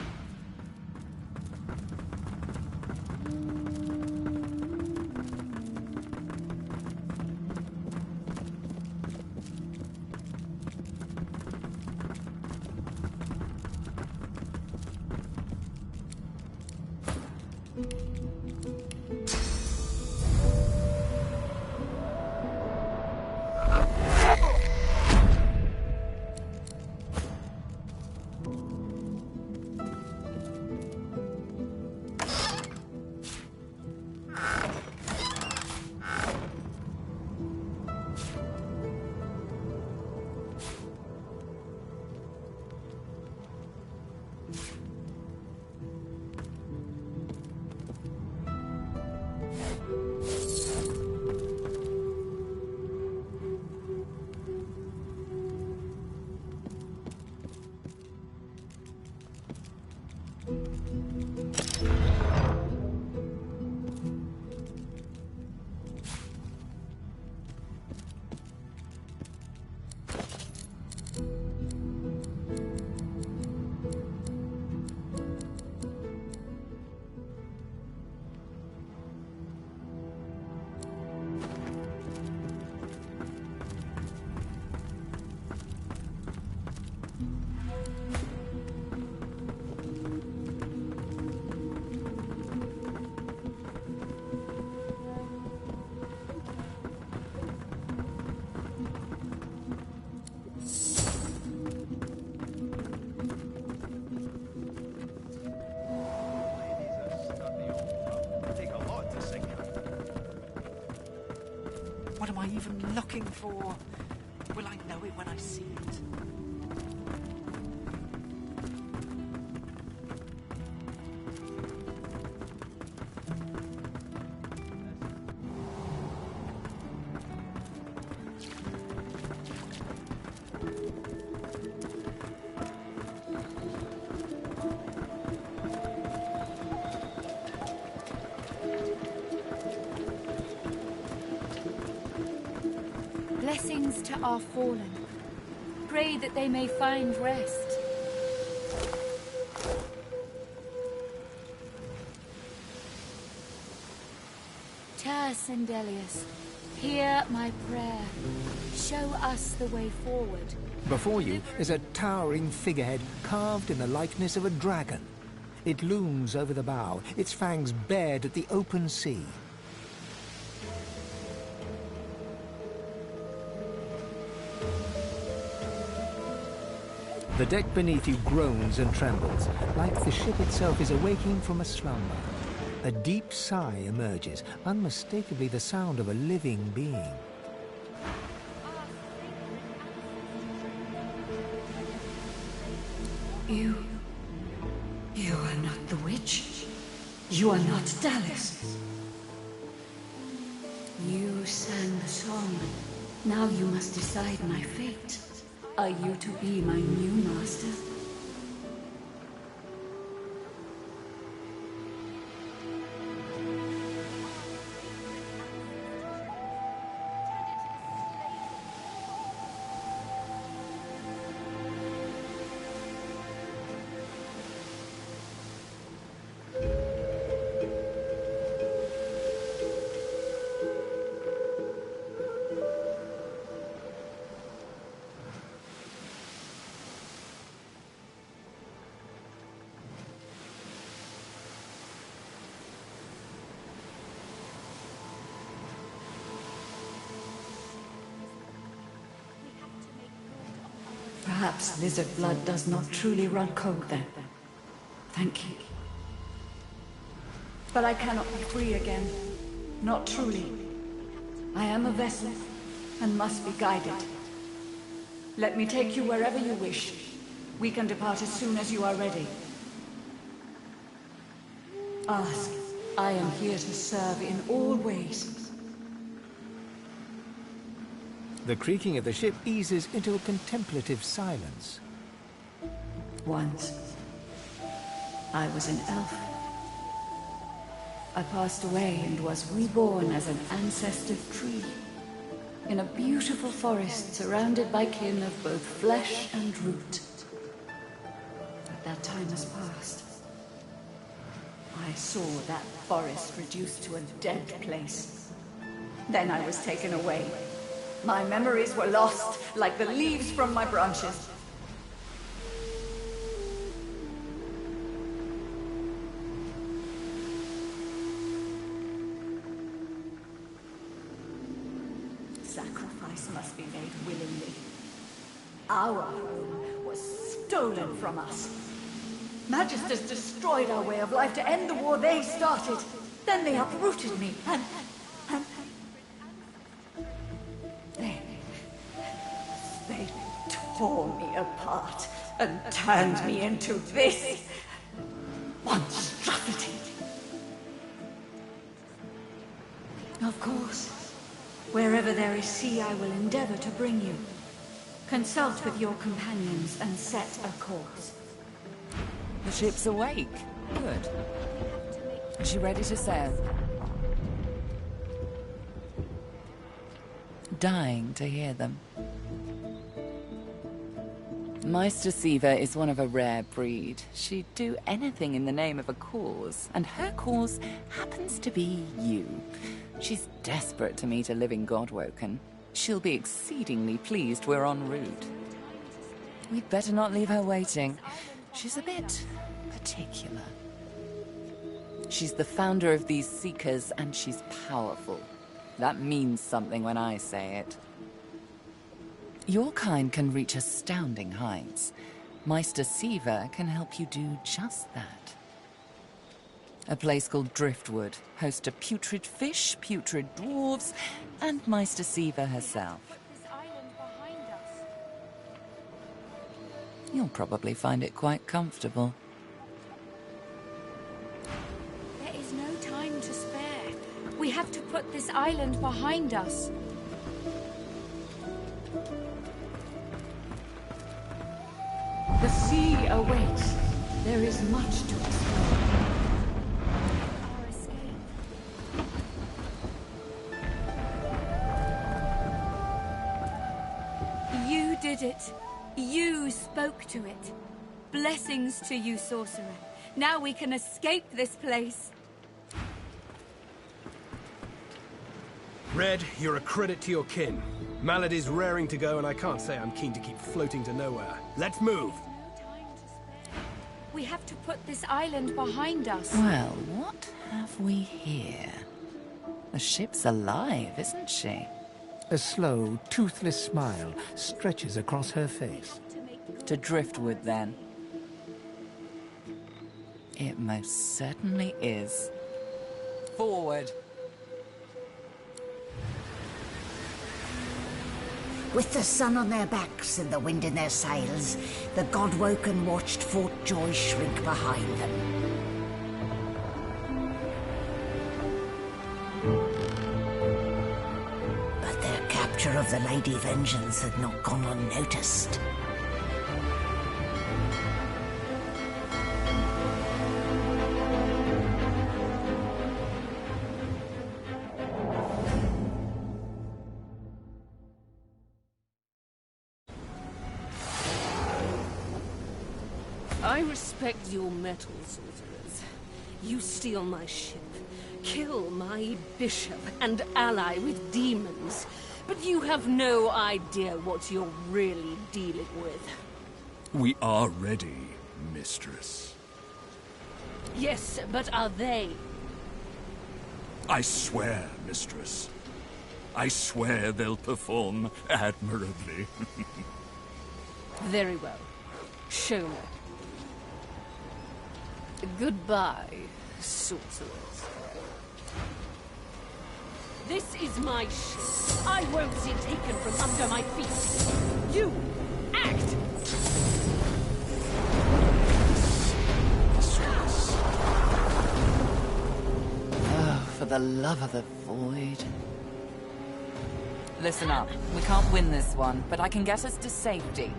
What am I even looking for? Will I know it when I see it? Blessings to our fallen. Pray that they may find rest. Ter Sindelius, hear my prayer. Show us the way forward. Before you is a towering figurehead carved in the likeness of a dragon. It looms over the bow, its fangs bared at the open sea. The deck beneath you groans and trembles, like the ship itself is awaking from a slumber. A deep sigh emerges, unmistakably the sound of a living being. You are not the witch. You are not Dallas. You sang the song. Now you must decide my fate. Are you to be my new master? Perhaps lizard blood does not truly run cold then. Thank you. But I cannot be free again. Not truly. I am a vessel, and must be guided. Let me take you wherever you wish. We can depart as soon as you are ready. Ask. I am here to serve in all ways. The creaking of the ship eases into a contemplative silence. Once, I was an elf. I passed away and was reborn as an ancestor tree. In a beautiful forest surrounded by kin of both flesh and root. But that time has passed. I saw that forest reduced to a dead place. Then I was taken away. My memories were lost, like the leaves from my branches. Sacrifice must be made willingly. Our home was stolen from us. Magisters destroyed our way of life to end the war they started. Then they uprooted me, and They tore me apart and turned me into this monstrosity. Of course, wherever there is sea, I will endeavor to bring you. Consult with your companions and set a course. The ship's awake. Good. Is she ready to sail? Dying to hear them. Meister Siva is one of a rare breed. She'd do anything in the name of a cause, and her cause happens to be you. She's desperate to meet a living Godwoken. She'll be exceedingly pleased we're en route. We'd better not leave her waiting. She's a bit particular. She's the founder of these Seekers, and she's powerful. That means something when I say it. Your kind can reach astounding heights. Meister Siva can help you do just that. A place called Driftwood, host to putrid fish, putrid dwarves, and Meister Siva herself. You'll probably find it quite comfortable. There is no time to spare. We have to put this island behind us. The sea awaits. There is much to explore. Our escape. You did it. You spoke to it. Blessings to you, sorcerer. Now we can escape this place. Red, you're a credit to your kin. Malady's raring to go, and I can't say I'm keen to keep floating to nowhere. Let's move! We have to put this island behind us. Well, what have we here? The ship's alive, isn't she? A slow, toothless smile stretches across her face. To Driftwood, then. It most certainly is. Forward. With the sun on their backs and the wind in their sails, the Godwoken watched Fort Joy shrink behind them. But their capture of the Lady Vengeance had not gone unnoticed. I respect your mettle, sorcerers. You steal my ship, kill my bishop, and ally with demons. But you have no idea what you're really dealing with. We are ready, mistress. Yes, but are they? I swear, mistress. I swear they'll perform admirably. Very well. Show me. Goodbye, sorcerers. This is my ship. I won't see it taken from under my feet. You, act! Oh, for the love of the void. Listen up. We can't win this one, but I can get us to safety.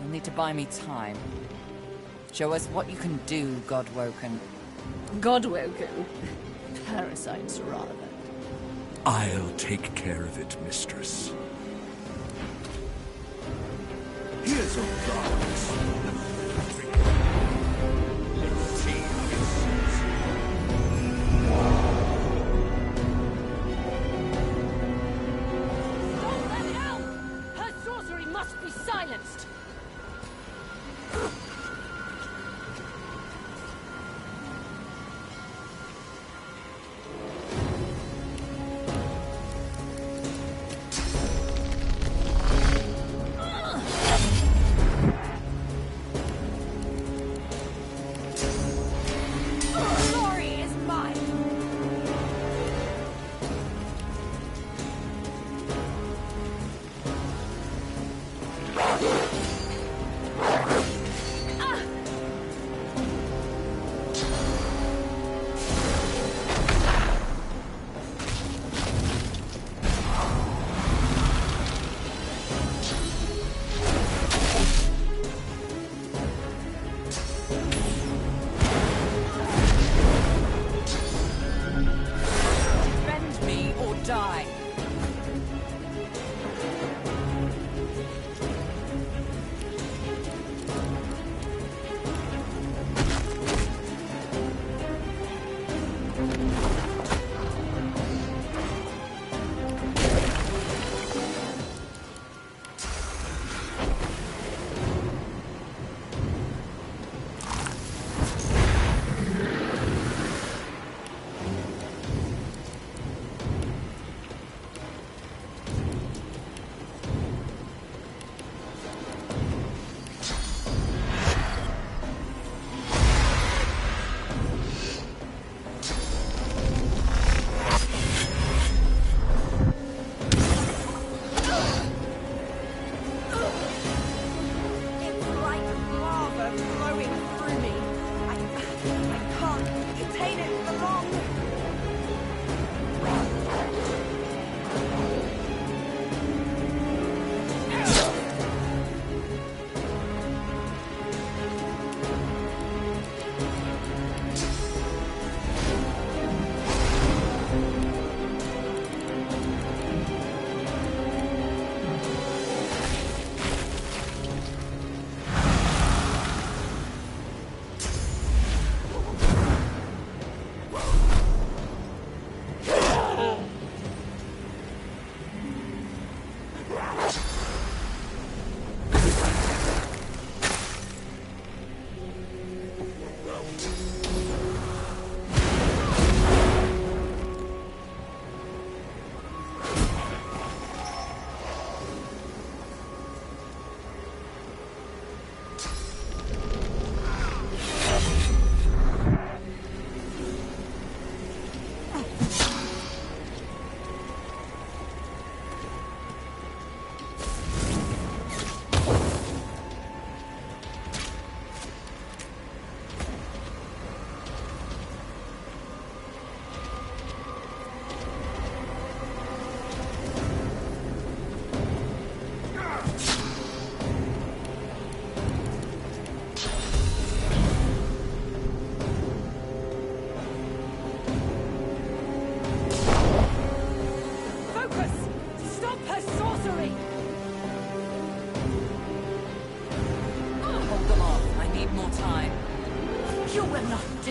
You'll need to buy me time. Show us what you can do, Godwoken. Godwoken? Parasites, rather. I'll take care of it, mistress. Here's your guards. Let's see how it suits Hold that hell! Her sorcery must be silenced!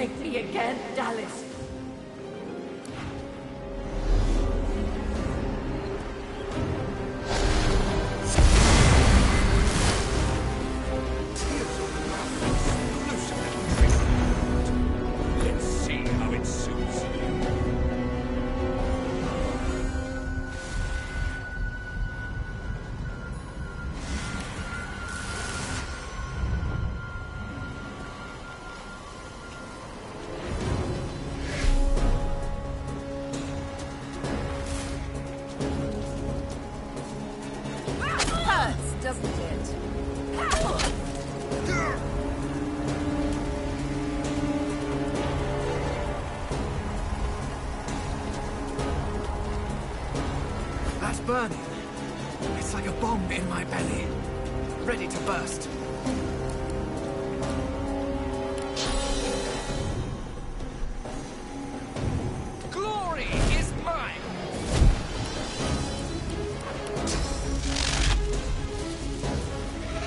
take me again, Dallas. Let's see how it suits you. Hurts, doesn't it? That's burning. It's like a bomb in my belly, ready to burst. Glory is mine!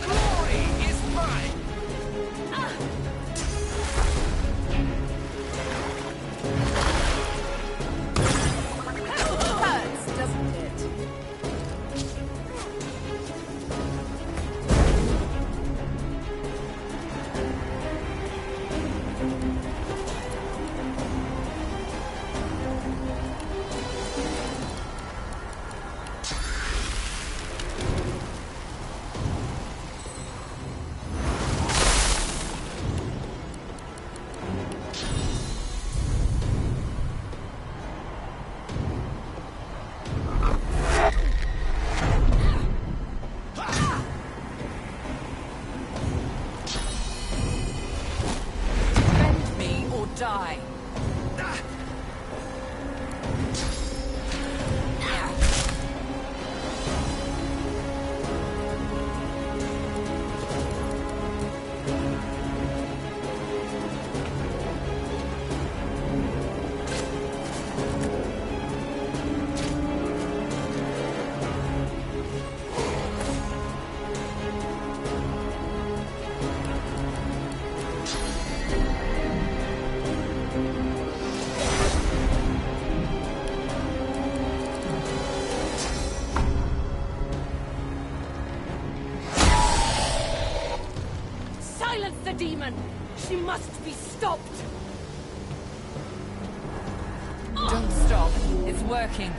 Glory is mine! Hurts, doesn't it? Bend me or die. Silence the demon! She must be stopped! Don't stop. It's working.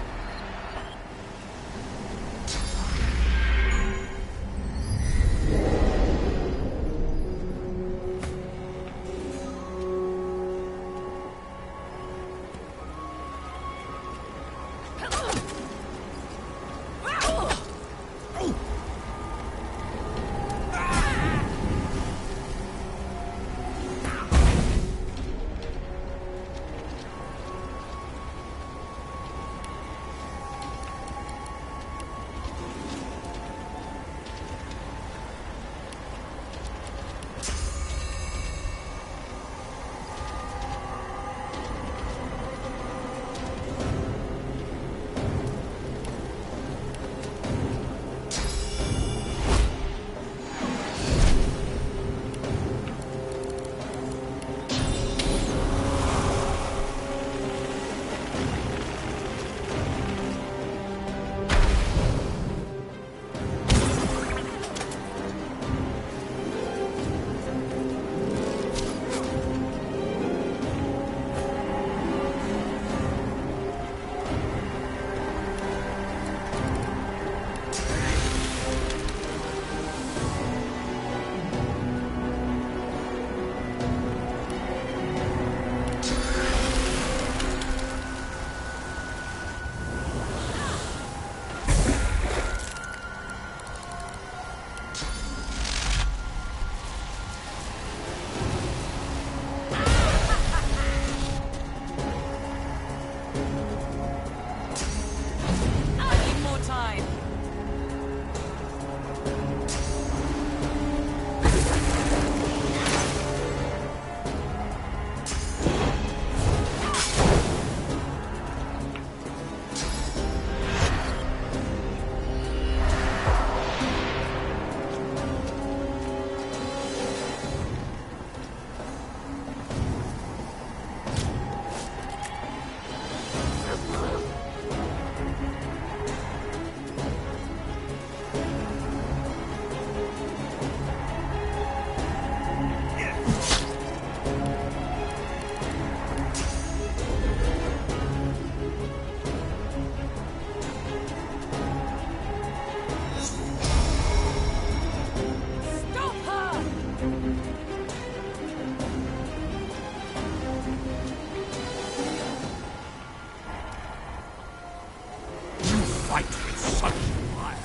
fight with such fire.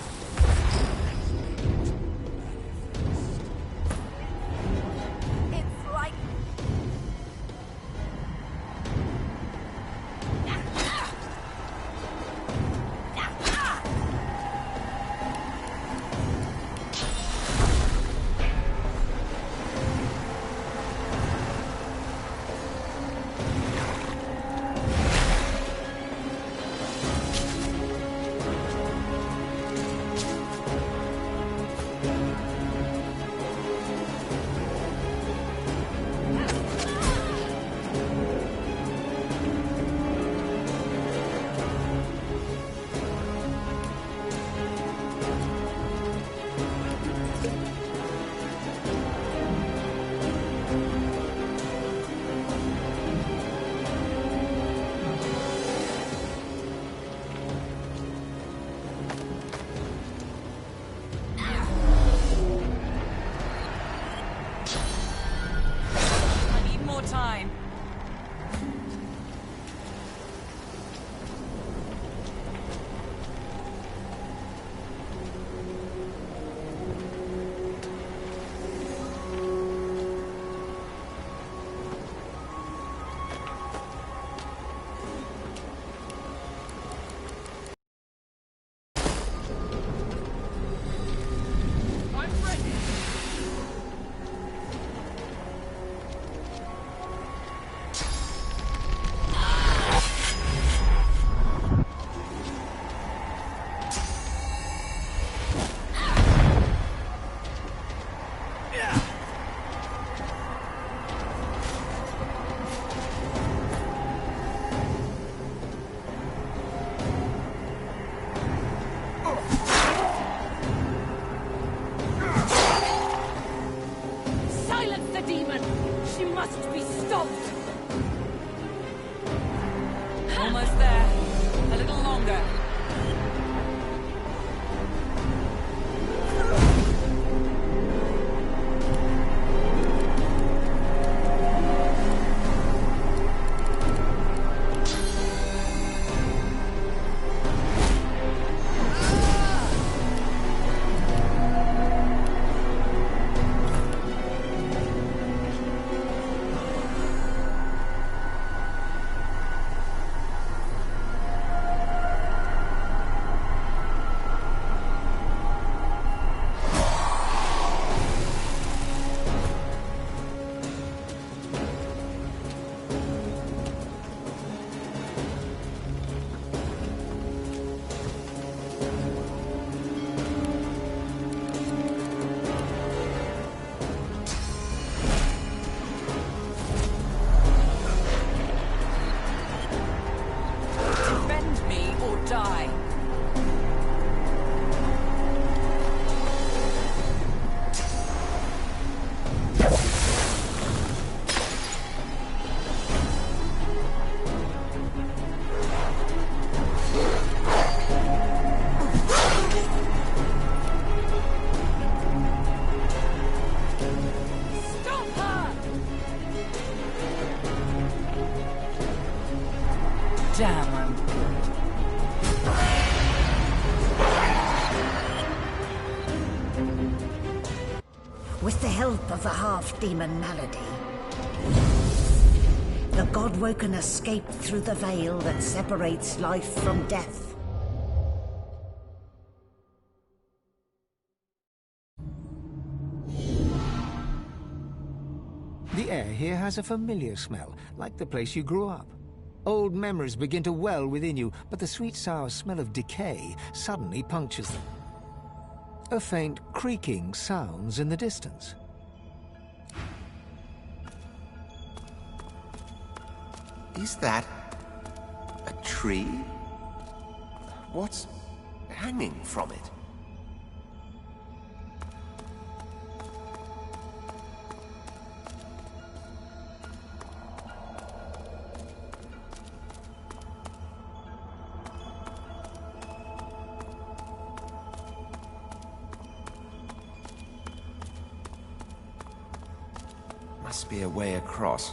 It's like... Time. Almost there. A little longer. Damn. With the help of the half-demon malady, the Godwoken escaped through the veil that separates life from death. The air here has a familiar smell, like the place you grew up. Old memories begin to well within you, but the sweet sour smell of decay suddenly punctures them. A faint creaking sounds in the distance. Is that a tree? What's hanging from it? Must be a way across.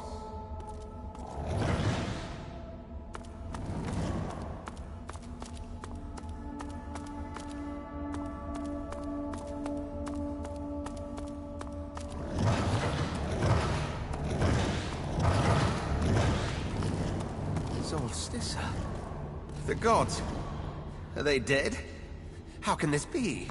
The gods. Are they dead? How can this be?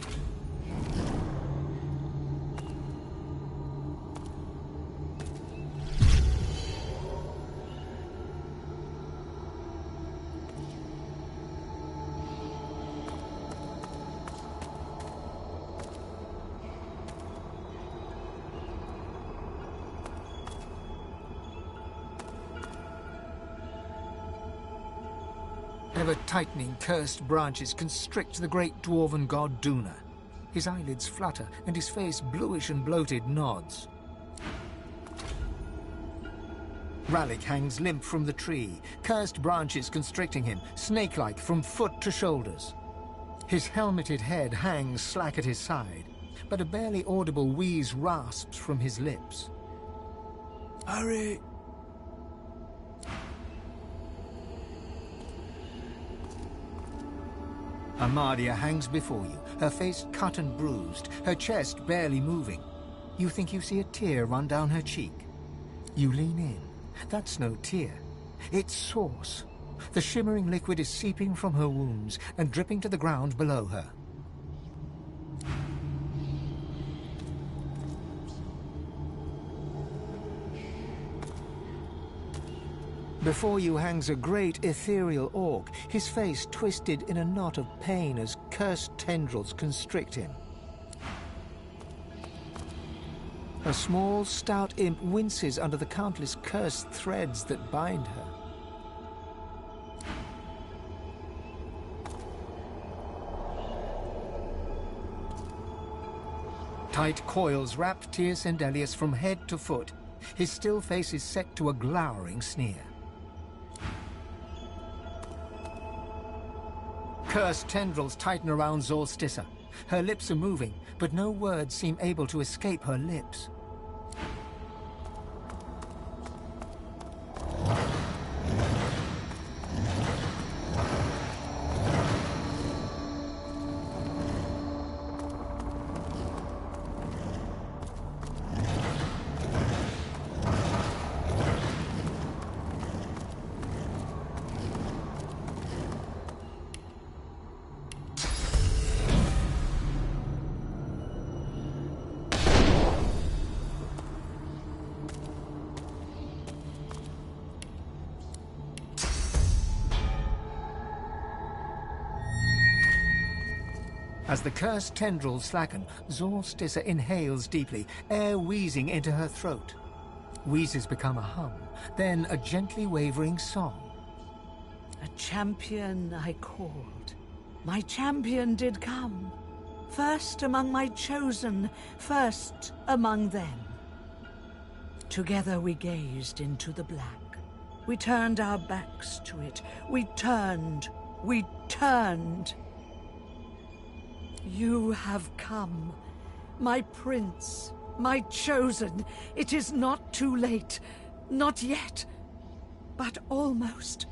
Ever-tightening cursed branches constrict the great dwarven god Duna. His eyelids flutter, and his face, bluish and bloated, nods. Ralik hangs limp from the tree, cursed branches constricting him, snake-like from foot to shoulders. His helmeted head hangs slack at his side, but a barely audible wheeze rasps from his lips. Hurry! Amadia hangs before you, her face cut and bruised, her chest barely moving. You think you see a tear run down her cheek. You lean in. That's no tear. It's sauce. The shimmering liquid is seeping from her wounds and dripping to the ground below her. Before you hangs a great ethereal orc, his face twisted in a knot of pain as cursed tendrils constrict him. A small, stout imp winces under the countless cursed threads that bind her. Tight coils wrap Tyr Sendelius from head to foot. His still face is set to a glowering sneer. Cursed tendrils tighten around Zolstissa. Her lips are moving, but no words seem able to escape her lips. As the cursed tendrils slacken, Zolstissa inhales deeply, air wheezing into her throat. Wheezes become a hum, then a gently wavering song. A champion I called. My champion did come. First among my chosen, first among them. Together we gazed into the black. We turned our backs to it. We turned. You have come, my prince, my chosen. It is not too late. Not yet, but almost.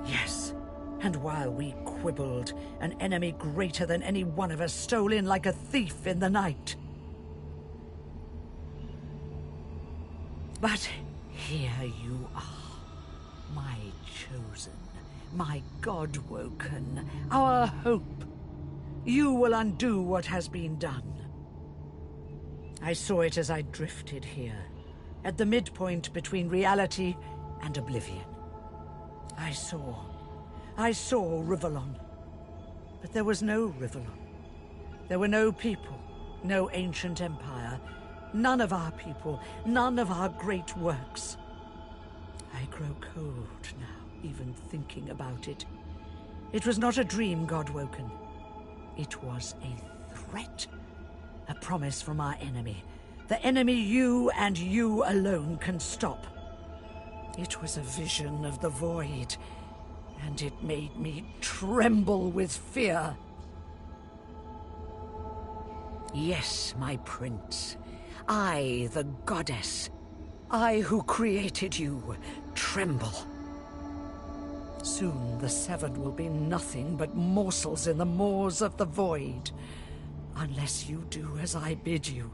Yes, and while we quibbled, an enemy greater than any one of us stole in like a thief in the night. But here you are, my chosen. My God-woken, our hope. You will undo what has been done. I saw it as I drifted here, at the midpoint between reality and oblivion. I saw Rivellon. But there was no Rivellon. There were no people, no ancient empire, none of our people, none of our great works. I grow cold now, even thinking about it. It was not a dream, God-woken. It was a threat. A promise from our enemy. The enemy you and you alone can stop. It was a vision of the void, and it made me tremble with fear. Yes, my prince. I, the goddess. I who created you, tremble. Soon the severed will be nothing but morsels in the maws of the void. Unless you do as I bid you.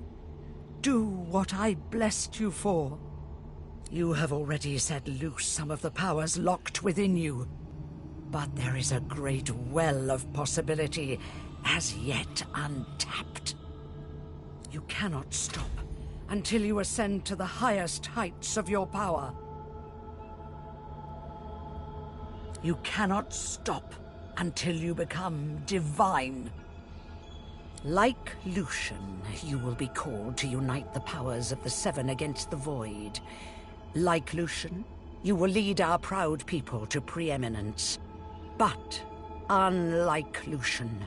Do what I blessed you for. You have already set loose some of the powers locked within you. But there is a great well of possibility as yet untapped. You cannot stop until you ascend to the highest heights of your power. You cannot stop until you become divine. Like Lucian, you will be called to unite the powers of the Seven against the Void. Like Lucian, you will lead our proud people to preeminence. But, unlike Lucian,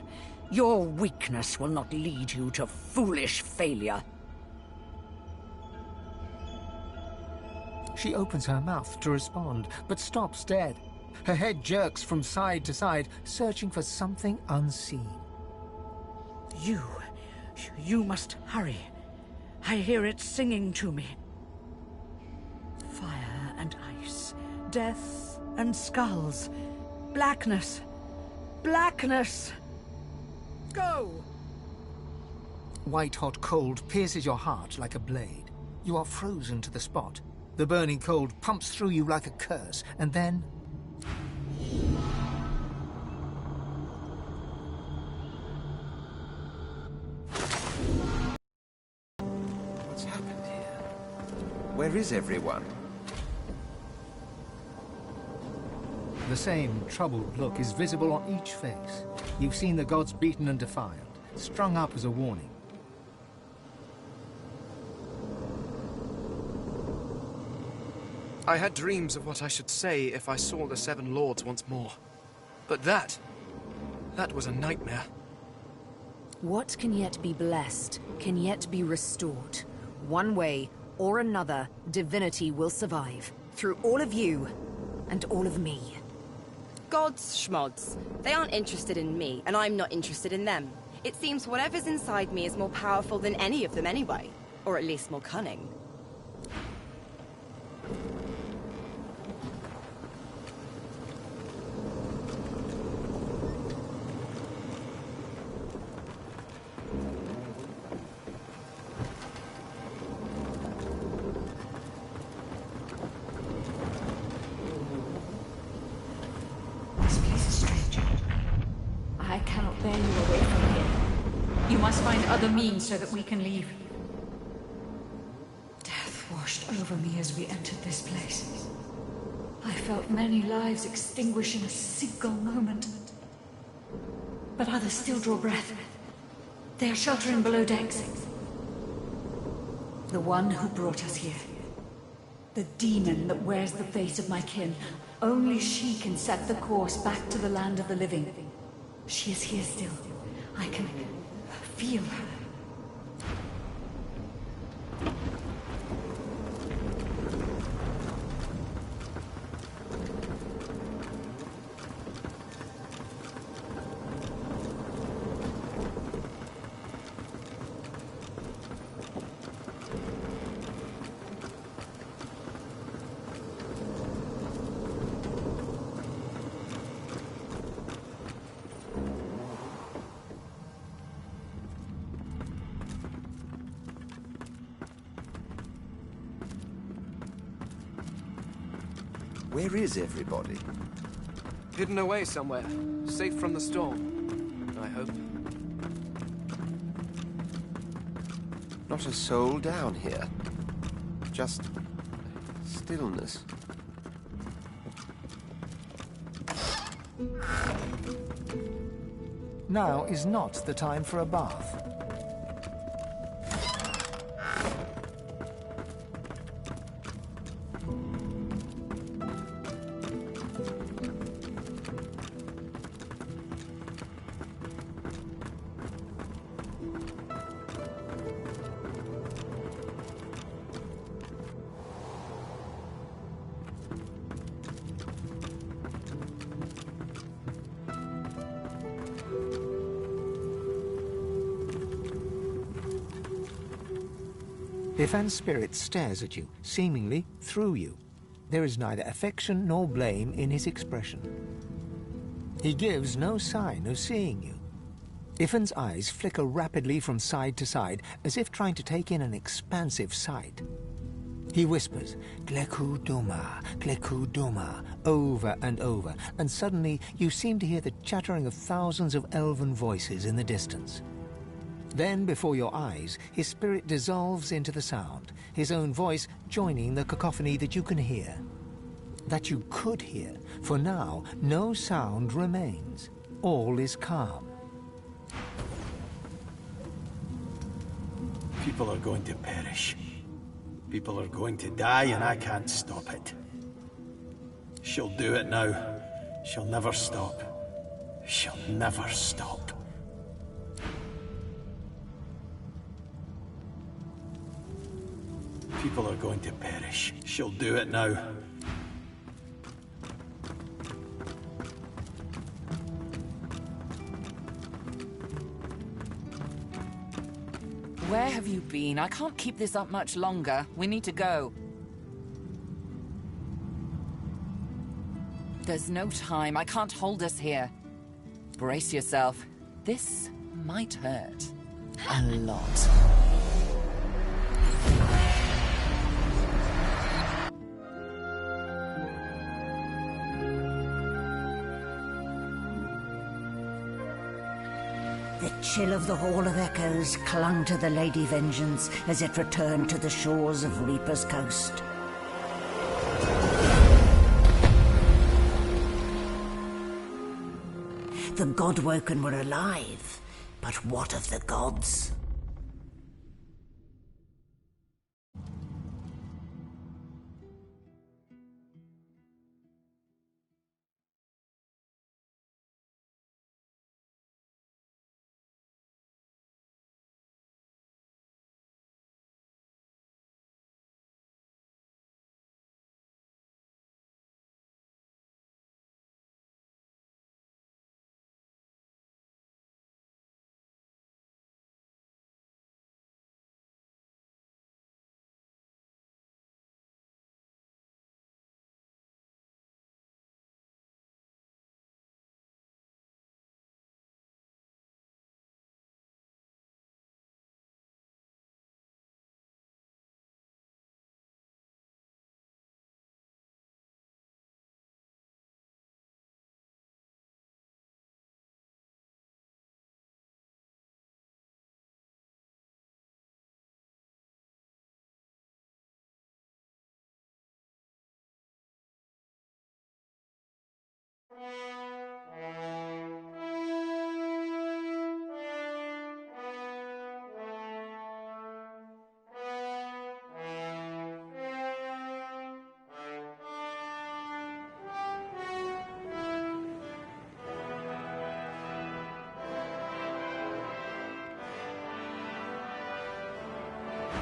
your weakness will not lead you to foolish failure. She opens her mouth to respond, but stops dead. Her head jerks from side to side, searching for something unseen. You must hurry. I hear it singing to me. Fire and ice, death and skulls, blackness, blackness. Go! White-hot cold pierces your heart like a blade. You are frozen to the spot. The burning cold pumps through you like a curse, and then... What's happened here? Where is everyone? The same troubled look is visible on each face. You've seen the gods beaten and defiled, strung up as a warning. I had dreams of what I should say if I saw the Seven Lords once more. But that was a nightmare. What can yet be blessed, can yet be restored. One way or another, Divinity will survive. Through all of you, and all of me. Gods, schmods. They aren't interested in me, and I'm not interested in them. It seems whatever's inside me is more powerful than any of them anyway. Or at least more cunning. I cannot bear you away from here. You must find other means so that we can leave. Death washed over me as we entered this place. I felt many lives extinguish in a single moment. But others still draw breath. They are sheltering below decks. The one who brought us here. The demon that wears the face of my kin. Only she can set the course back to the land of the living. She is here still. I can feel her. Where is everybody? Hidden away somewhere, safe from the storm, I hope. Not a soul down here. Just stillness. Now is not the time for a bath. Ifan's spirit stares at you, seemingly through you. There is neither affection nor blame in his expression. He gives no sign of seeing you. Ifan's eyes flicker rapidly from side to side, as if trying to take in an expansive sight. He whispers, Glekuduma, Glekuduma, over and over, and suddenly you seem to hear the chattering of thousands of elven voices in the distance. Then, before your eyes, his spirit dissolves into the sound, his own voice joining the cacophony that you can hear. That you could hear, for now no sound remains. All is calm. People are going to perish. People are going to die, and I can't stop it. She'll do it now. She'll never stop. She'll never stop. People are going to perish. She'll do it now. Where have you been? I can't keep this up much longer. We need to go. There's no time. I can't hold us here. Brace yourself. This might hurt. A lot. The chill of the Hall of Echoes clung to the Lady Vengeance as it returned to the shores of Reaper's Coast. The Godwoken were alive, but what of the gods?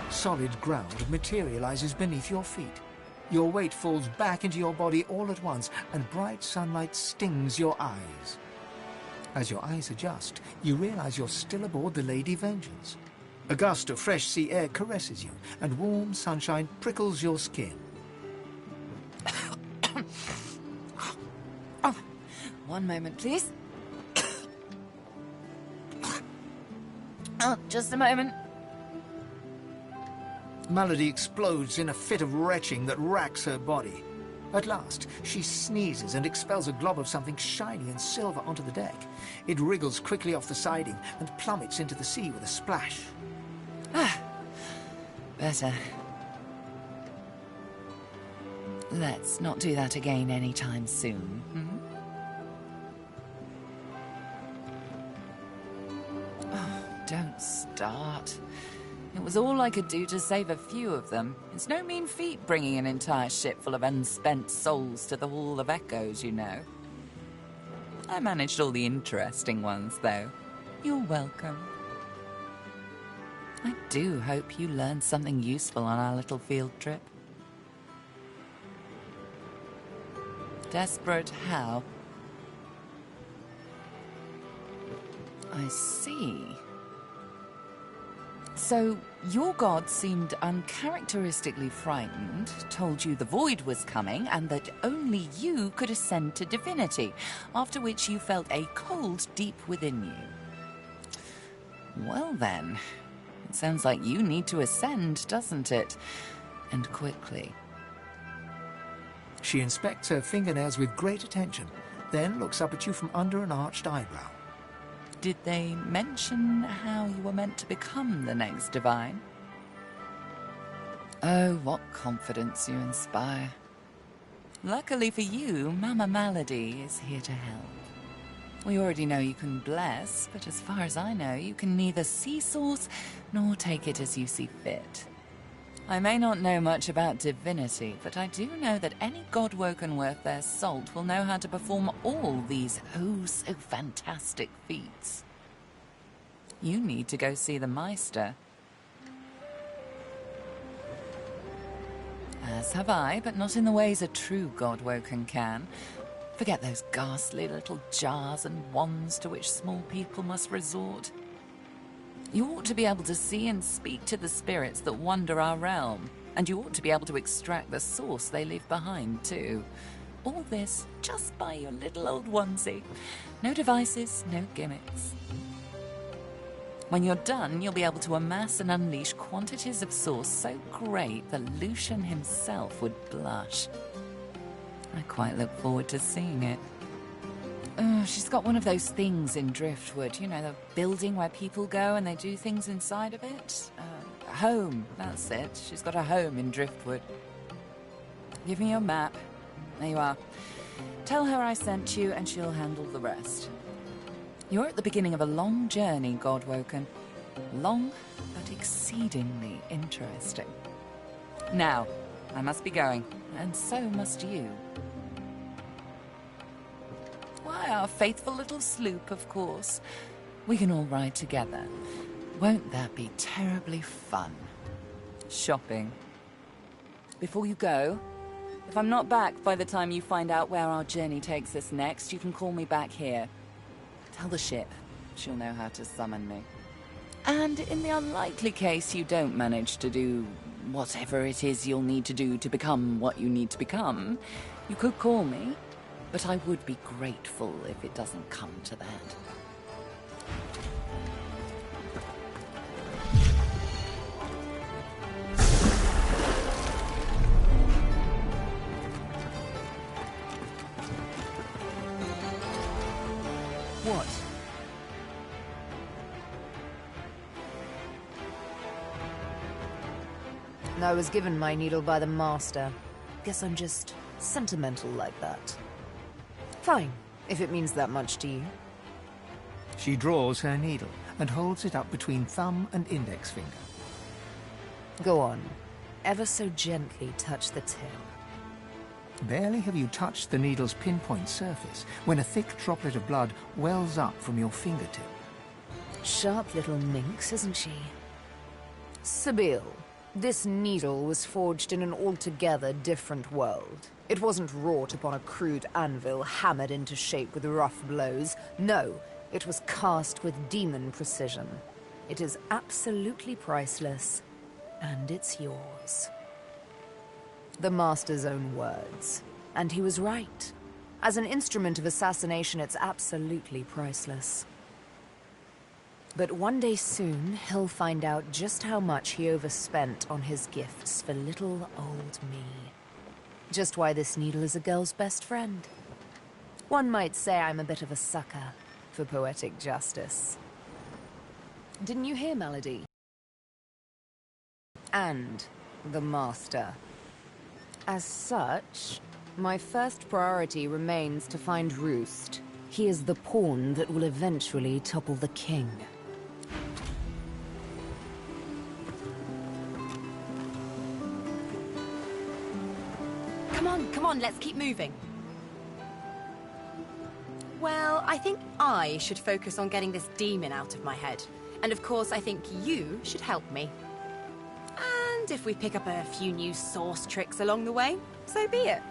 Solid ground materializes beneath your feet. Your weight falls back into your body all at once, and bright sunlight stings your eyes. As your eyes adjust, you realize you're still aboard the Lady Vengeance. A gust of fresh sea air caresses you, and warm sunshine prickles your skin. Oh, one moment, please. Oh, just a moment. Malady explodes in a fit of retching that racks her body. At last, she sneezes and expels a glob of something shiny and silver onto the deck. It wriggles quickly off the siding and plummets into the sea with a splash. Ah, better. Let's not do that again anytime soon. Oh, don't start. It was all I could do to save a few of them. It's no mean feat bringing an entire ship full of unspent souls to the Hall of Echoes, you know. I managed all the interesting ones, though. You're welcome. I do hope you learned something useful on our little field trip. Desperate how? I see. So, your god seemed uncharacteristically frightened, told you the void was coming, and that only you could ascend to divinity, after which you felt a cold deep within you. Well then, it sounds like you need to ascend, doesn't it? and quickly. She inspects her fingernails with great attention, then looks up at you from under an arched eyebrow. Did they mention how you were meant to become the next divine? Oh, what confidence you inspire. Luckily for you, Mama Malady is here to help. We already know you can bless, but as far as I know, you can neither see source nor take it as you see fit. I may not know much about divinity, but I do know that any godwoken worth their salt will know how to perform all these oh-so-fantastic feats. You need to go see the Meister. As have I, but not in the ways a true godwoken can. Forget those ghastly little jars and wands to which small people must resort. You ought to be able to see and speak to the spirits that wander our realm, and you ought to be able to extract the source they leave behind, too. All this just by your little old onesie. No devices, no gimmicks. When you're done, you'll be able to amass and unleash quantities of source so great that Lucian himself would blush. I quite look forward to seeing it. She's got one of those things in Driftwood, you know, the building where people go and they do things inside of it. Home, that's it. She's got a home in Driftwood. Give me your map. There you are. Tell her I sent you and she'll handle the rest. You're at the beginning of a long journey, Godwoken. Long, but exceedingly interesting. Now, I must be going, and so must you. Why, our faithful little sloop, of course. We can all ride together. Won't that be terribly fun? Shopping. Before you go, if I'm not back by the time you find out where our journey takes us next, you can call me back here. Tell the ship. She'll know how to summon me. And in the unlikely case you don't manage to do whatever it is you'll need to do to become what you need to become, you could call me. But I would be grateful if it doesn't come to that. What? I was given my needle by the Master. Guess I'm just sentimental like that. Fine, if it means that much to you. She draws her needle and holds it up between thumb and index finger. Go on. Ever so gently touch the tip. Barely have you touched the needle's pinpoint surface when a thick droplet of blood wells up from your fingertip. Sharp little minx, isn't she? Sibyl, this needle was forged in an altogether different world. It wasn't wrought upon a crude anvil, hammered into shape with rough blows. No, it was cast with demon precision. It is absolutely priceless, and it's yours. The Master's own words. And he was right. As an instrument of assassination, it's absolutely priceless. But one day soon, he'll find out just how much he overspent on his gifts for little old me. Just why this needle is a girl's best friend. One might say I'm a bit of a sucker for poetic justice. Didn't you hear, Malady? And the Master. As such, my first priority remains to find Roost. He is the pawn that will eventually topple the king. Come on, let's keep moving. Well, I think I should focus on getting this demon out of my head. And of course, I think you should help me. And if we pick up a few new source tricks along the way, so be it.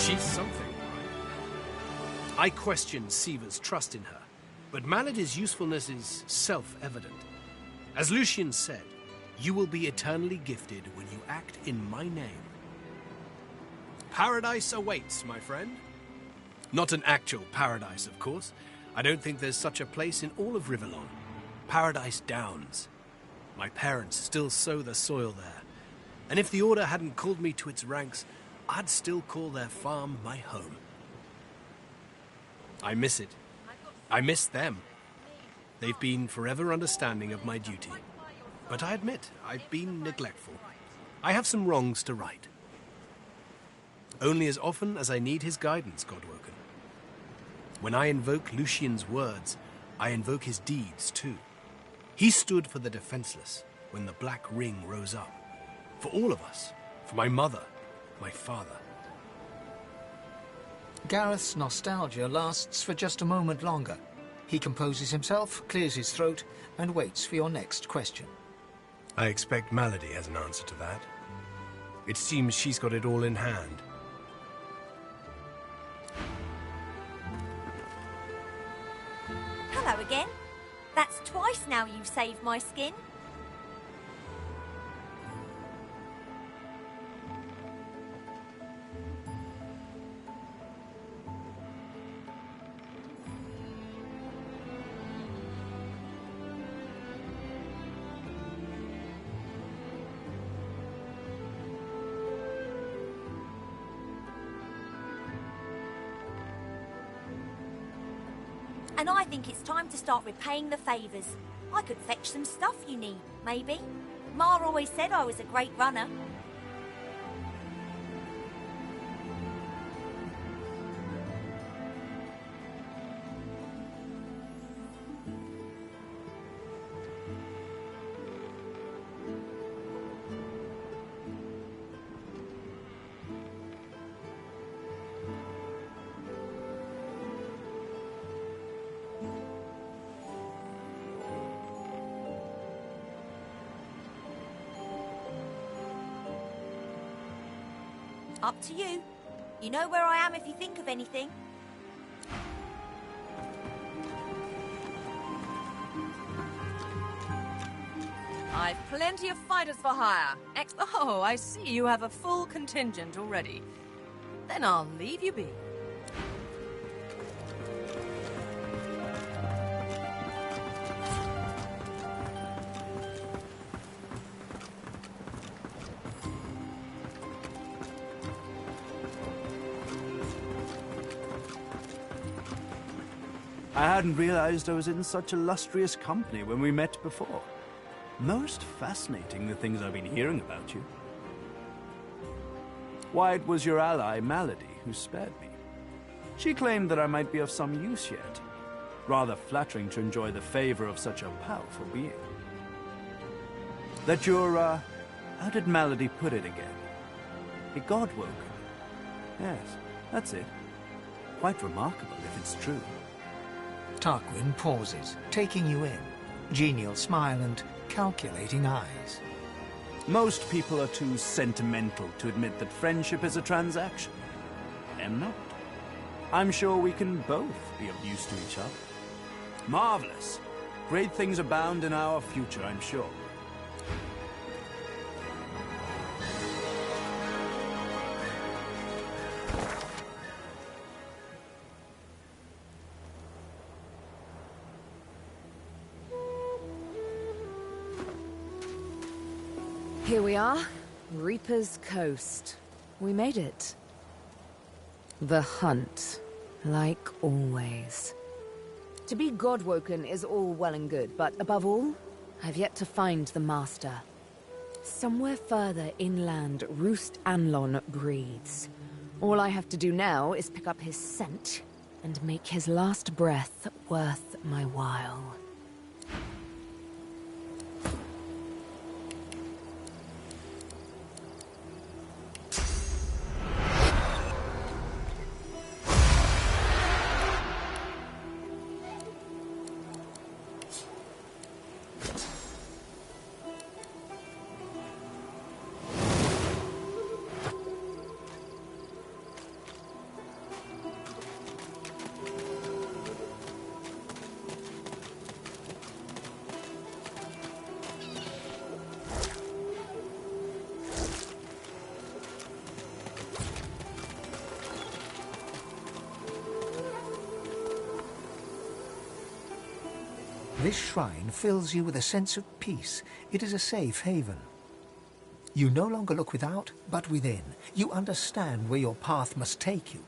She's something. I question Siva's trust in her, but Malady's usefulness is self-evident. As Lucian said, you will be eternally gifted when you act in my name. Paradise awaits, my friend. Not an actual paradise, of course. I don't think there's such a place in all of Rivellon. Paradise Downs. My parents still sow the soil there. And if the Order hadn't called me to its ranks, I'd still call their farm my home. I miss it. I miss them. They've been forever understanding of my duty. But I admit, I've been neglectful. I have some wrongs to right. Only as often as I need his guidance, Godwoken. When I invoke Lucian's words, I invoke his deeds too. He stood for the defenseless when the Black Ring rose up. For all of us. For my mother, my father. Gareth's nostalgia lasts for just a moment longer. He composes himself, clears his throat, and waits for your next question. I expect Malady has an answer to that. It seems she's got it all in hand. Hello again. That's twice now you've saved my skin. And I think it's time to start repaying the favours. I could fetch some stuff you need, maybe. Ma always said I was a great runner. Up to you. You know where I am if you think of anything. I've plenty of fighters for hire. Oh, I see you have a full contingent already. Then I'll leave you be. I hadn't realized I was in such illustrious company when we met before. Most fascinating, the things I've been hearing about you. Why, it was your ally, Malady, who spared me. She claimed that I might be of some use yet. Rather flattering to enjoy the favor of such a powerful being. That you're, how did Malady put it again? A Godwoken. Yes, that's it. Quite remarkable, if it's true. Tarquin pauses, taking you in. Genial smile and calculating eyes. Most people are too sentimental to admit that friendship is a transaction. I am not. I'm sure we can both be of use to each other. Marvelous. Great things abound in our future, I'm sure. Here we are, Reaper's Coast. We made it. The hunt, like always. To be Godwoken is all well and good, but above all, I've yet to find the Master. Somewhere further inland, Roost Anlon breathes. All I have to do now is pick up his scent and make his last breath worth my while. This shrine fills you with a sense of peace. It is a safe haven. You no longer look without, but within. You understand where your path must take you.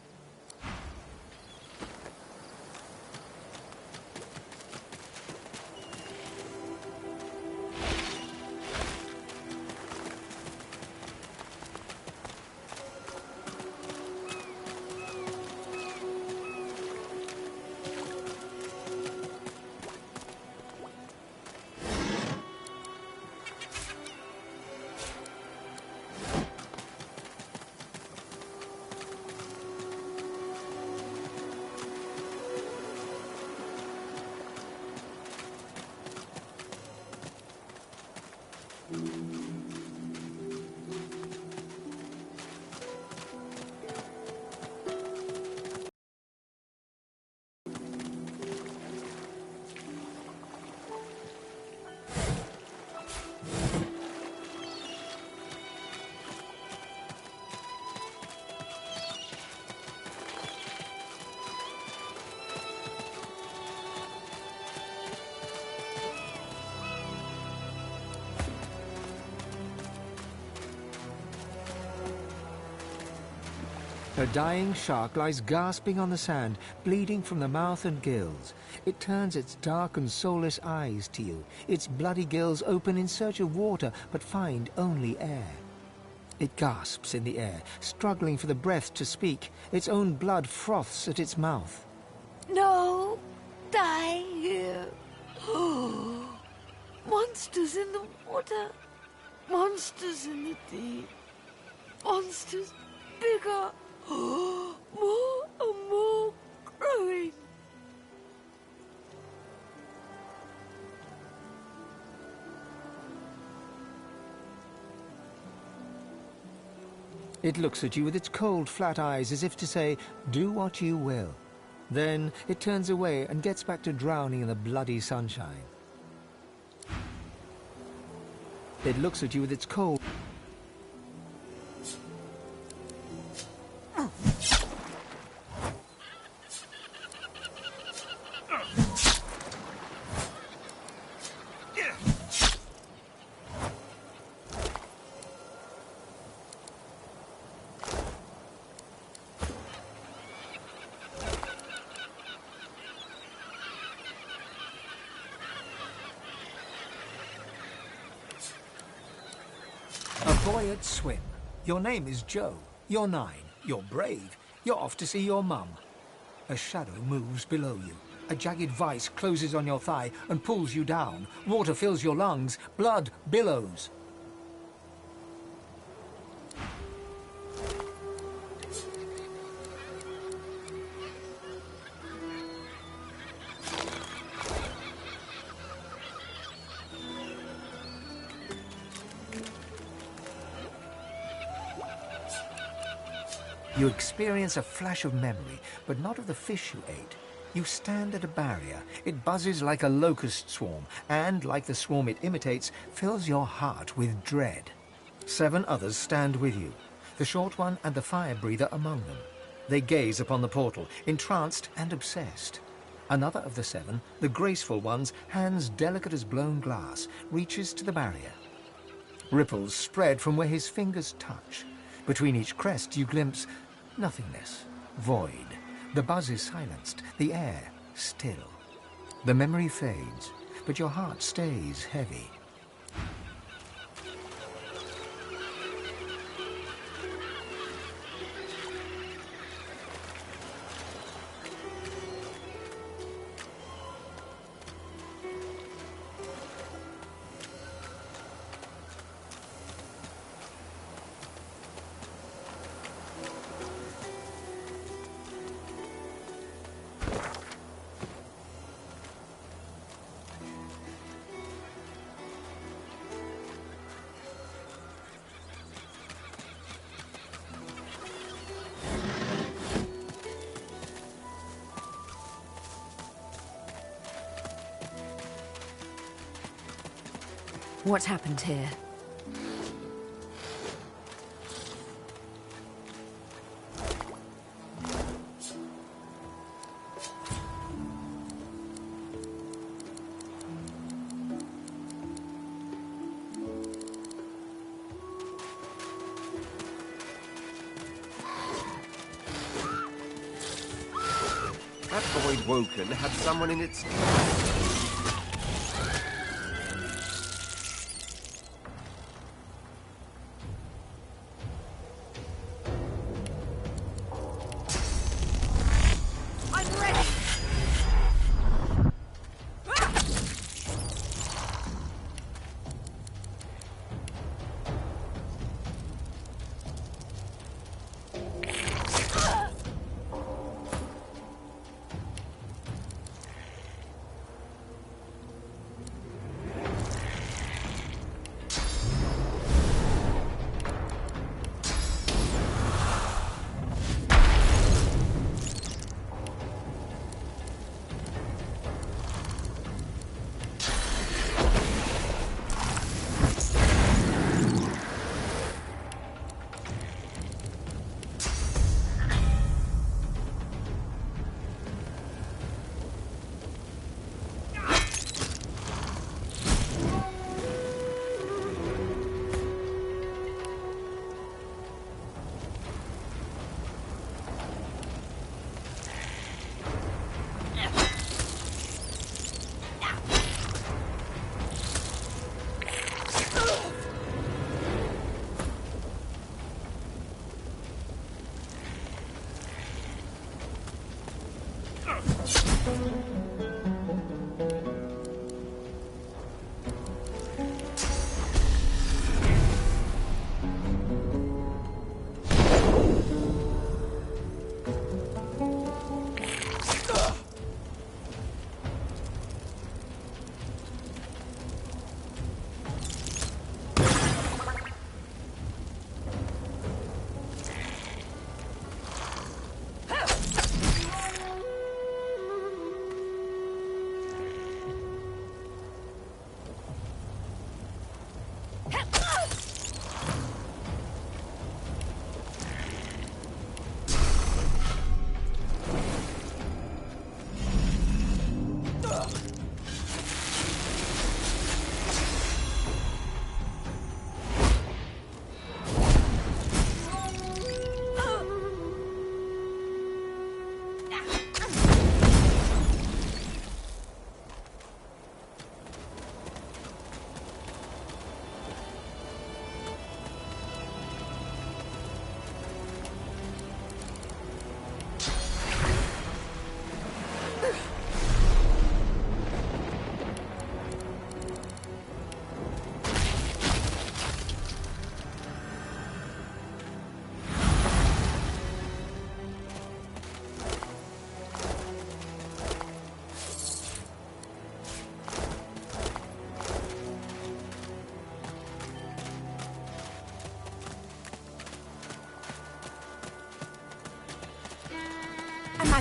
A dying shark lies gasping on the sand, bleeding from the mouth and gills. It turns its dark and soulless eyes to you. Its bloody gills open in search of water, but find only air. It gasps in the air, struggling for the breath to speak. Its own blood froths at its mouth. No, die here. Monsters in the water. Monsters in the deep. Monsters bigger. More and more growing. It looks at you with its cold, flat eyes as if to say, do what you will. Then it turns away and gets back to drowning in the bloody sunshine. It looks at you with its cold... A boy at swim. Your name is Joe. You're 9. You're brave. You're off to see your mum. A shadow moves below you. A jagged vice closes on your thigh and pulls you down. Water fills your lungs. Blood billows. You experience a flash of memory, but not of the fish you ate. You stand at a barrier. It buzzes like a locust swarm, and, like the swarm it imitates, fills your heart with dread. 7 others stand with you, the short one and the fire breather among them. They gaze upon the portal, entranced and obsessed. Another of the 7, the graceful ones, hands delicate as blown glass, reaches to the barrier. Ripples spread from where his fingers touch. Between each crest you glimpse nothingness, void. The buzz is silenced, the air still. The memory fades, but your heart stays heavy. What's happened here? that void Woken had someone in its... I'm ready!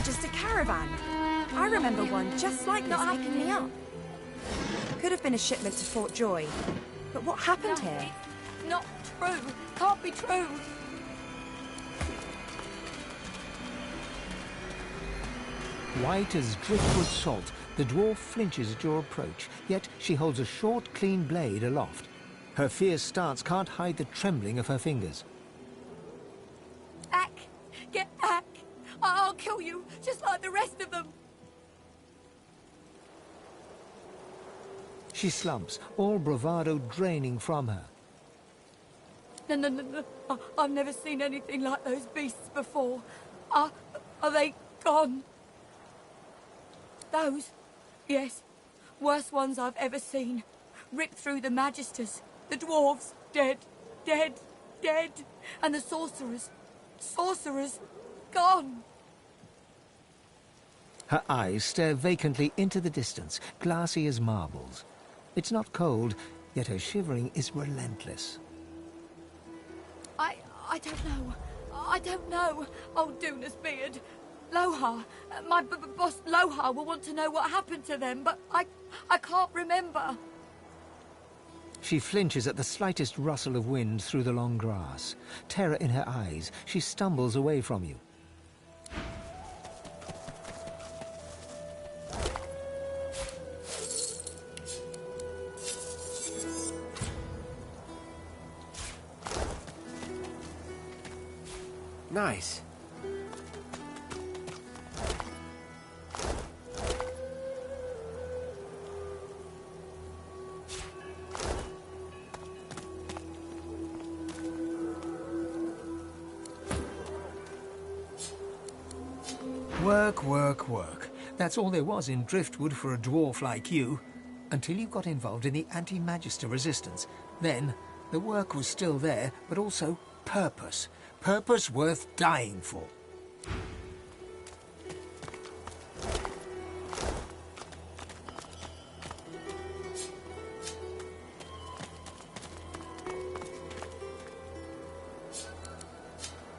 Just a caravan. I remember one just like this picking me up. Could have been a shipment to Fort Joy. But what happened here? Not true. Can't be true. White as driftwood salt, the dwarf flinches at your approach, yet she holds a short, clean blade aloft. Her fierce stance can't hide the trembling of her fingers. Back! Get back! I'll kill you, just like the rest of them! She slumps, all bravado draining from her. No. I've never seen anything like those beasts before. Are they gone? Those? Yes. Worst ones I've ever seen. Ripped through the Magisters. The dwarves. Dead. And the sorcerers. Gone. Her eyes stare vacantly into the distance, glassy as marbles. It's not cold, yet her shivering is relentless. I don't know. Old Duna's beard. Lohar. My boss Lohar will want to know what happened to them, but I can't remember. She flinches at the slightest rustle of wind through the long grass. Terror in her eyes, she stumbles away from you. Nice. Work, work, work. That's all there was in Driftwood for a dwarf like you. Until you got involved in the anti-magister resistance. Then, the work was still there, but also purpose. Purpose worth dying for.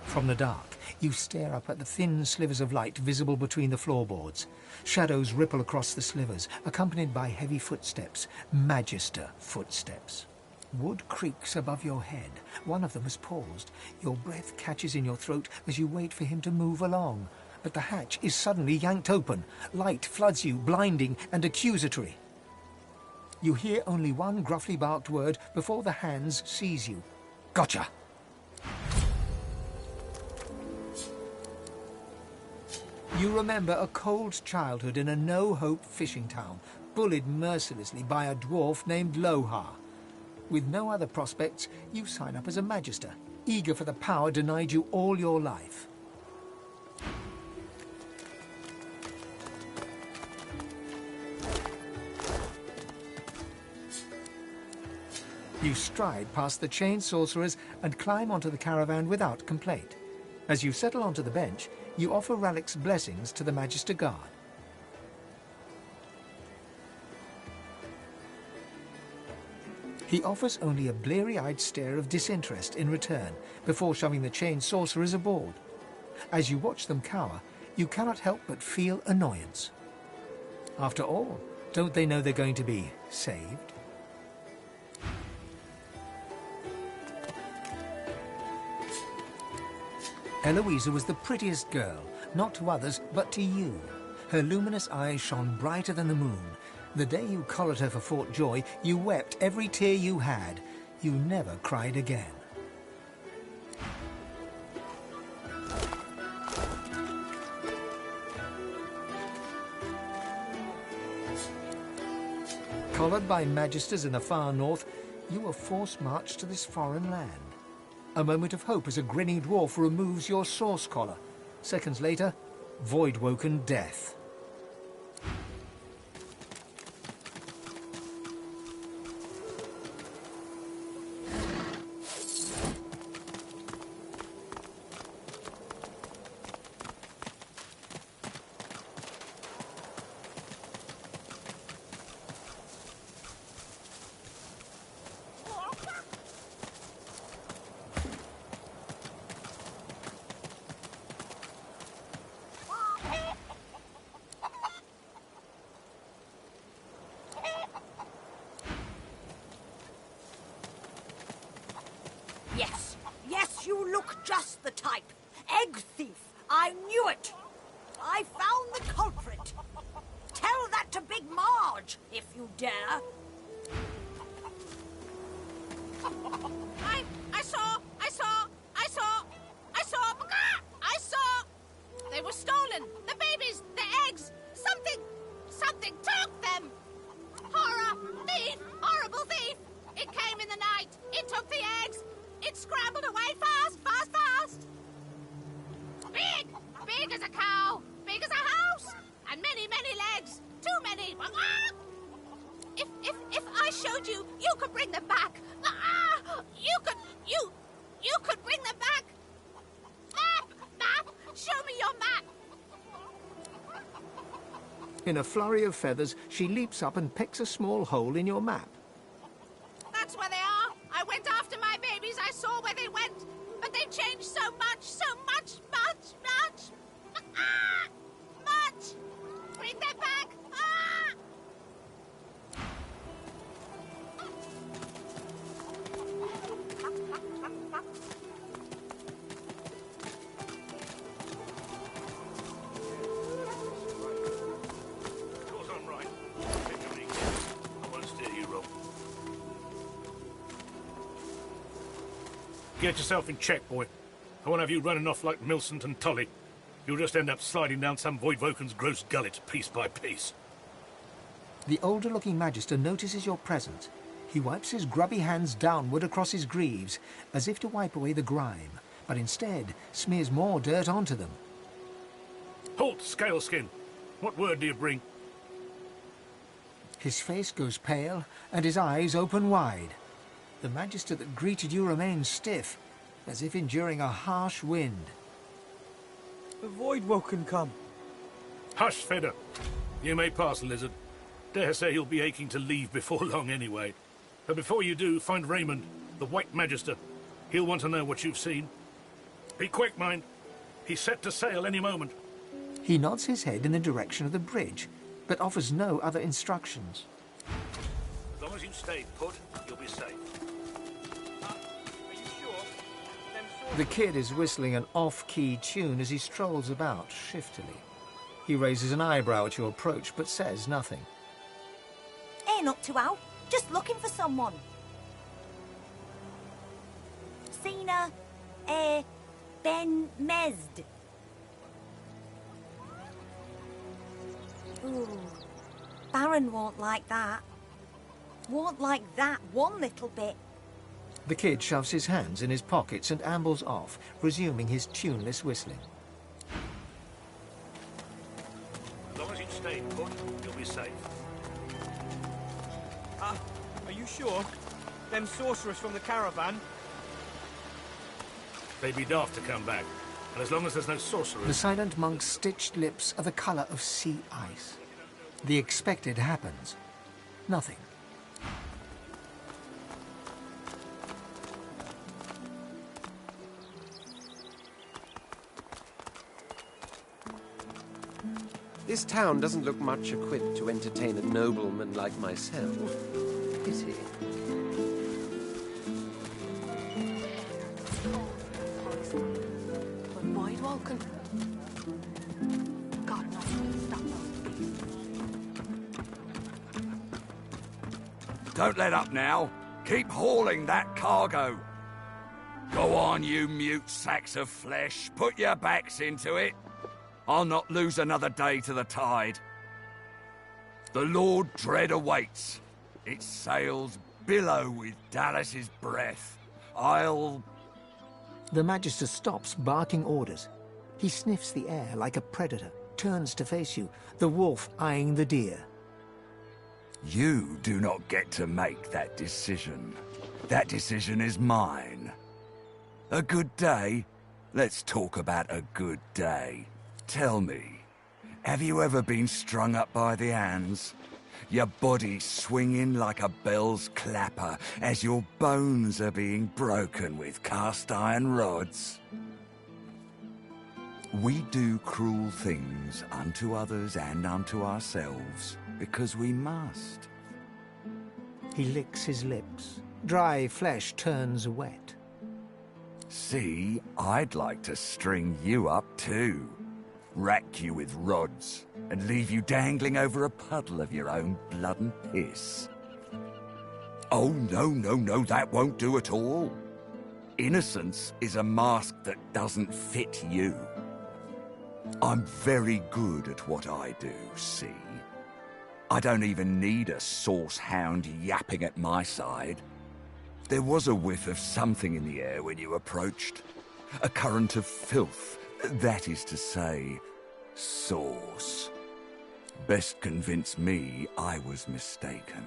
From the dark, you stare up at the thin slivers of light visible between the floorboards. Shadows ripple across the slivers, accompanied by heavy footsteps, magister footsteps. Wood creaks above your head. One of them has paused. Your breath catches in your throat as you wait for him to move along. But the hatch is suddenly yanked open. Light floods you, blinding and accusatory. You hear only one gruffly barked word before the hands seize you. Gotcha! You remember a cold childhood in a no-hope fishing town, bullied mercilessly by a dwarf named Lohar. With no other prospects, you sign up as a magister, eager for the power denied you all your life. You stride past the chained sorcerers and climb onto the caravan without complaint. As you settle onto the bench, you offer Ralik's blessings to the Magister Guard. He offers only a bleary-eyed stare of disinterest in return, before shoving the chained sorcerers aboard. As you watch them cower, you cannot help but feel annoyance. After all, don't they know they're going to be saved? Eloisa was the prettiest girl, not to others, but to you. Her luminous eyes shone brighter than the moon. The day you collared her for Fort Joy, you wept every tear you had. You never cried again. Collared by magisters in the far north, you were force-marched to this foreign land. A moment of hope as a grinning dwarf removes your source collar. Seconds later, void-woken death. Yes, yes, you look just the type. Egg thief. I knew it. I found the culprit. Tell that to Big Marge, if you dare. I saw! They were stolen! The babies! The eggs! Something took them! Horror! Thief! Horrible thief! It came in the night! It took the eggs! It scrambled away fast! Big as a cow! Big as a house! And many legs! Too many! If I showed you, you could bring them back! You could bring them back! Map! Show me your map! In a flurry of feathers, she leaps up and picks a small hole in your map. That's where they are! I went after my babies, I saw where they went! But they've changed so much! Much! Bring them back! Get yourself in check, boy. I won't have you running off like Millicent and Tully. You'll just end up sliding down some Voidwoken's gross gullet, piece by piece. The older-looking magister notices your presence. He wipes his grubby hands downward across his greaves, as if to wipe away the grime, but instead smears more dirt onto them. Halt, Scaleskin! What word do you bring? His face goes pale, and his eyes open wide. The Magister that greeted you remains stiff, as if enduring a harsh wind. The Voidwoken come. Hush, Fedder. You may pass, Lizard. Dare say he'll be aching to leave before long anyway. But before you do, find Raymond, the White Magister. He'll want to know what you've seen. Be quick, mind. He's set to sail any moment. He nods his head in the direction of the bridge, but offers no other instructions. As long as you stay put, you'll be safe. The kid is whistling an off-key tune as he strolls about shiftily. He raises an eyebrow at your approach, but says nothing. Ain't up to out. Just looking for someone. Seen Ben Mesd. Ooh. Baron won't like that. Won't like that one little bit. The kid shoves his hands in his pockets and ambles off, resuming his tuneless whistling. As long as you stay put, you'll be safe. Are you sure? Them sorcerers from the caravan? They'd be daft to come back. And as long as there's no sorcerers... The silent monk's stitched lips are the colour of sea ice. The expected happens. Nothing. This town doesn't look much equipped to entertain a nobleman like myself. Is he? Wide welcome. God knows stuff. Don't let up now. Keep hauling that cargo. Go on, you mute sacks of flesh. Put your backs into it. I'll not lose another day to the tide. The Lord Dread awaits. Its sails billow with Dallas's breath. I'll... The Magister stops, barking orders. He sniffs the air like a predator, turns to face you, the wolf eyeing the deer. You do not get to make that decision. That decision is mine. A good day? Let's talk about a good day. Tell me, have you ever been strung up by the hands? Your body swinging like a bell's clapper as your bones are being broken with cast iron rods? We do cruel things unto others and unto ourselves because we must. He licks his lips. Dry flesh turns wet. See, I'd like to string you up too. Rack you with rods, and leave you dangling over a puddle of your own blood and piss. Oh, no, that won't do at all. Innocence is a mask that doesn't fit you. I'm very good at what I do, see? I don't even need a sauce hound yapping at my side. There was a whiff of something in the air when you approached. A current of filth. That is to say, sauce. Best convince me I was mistaken.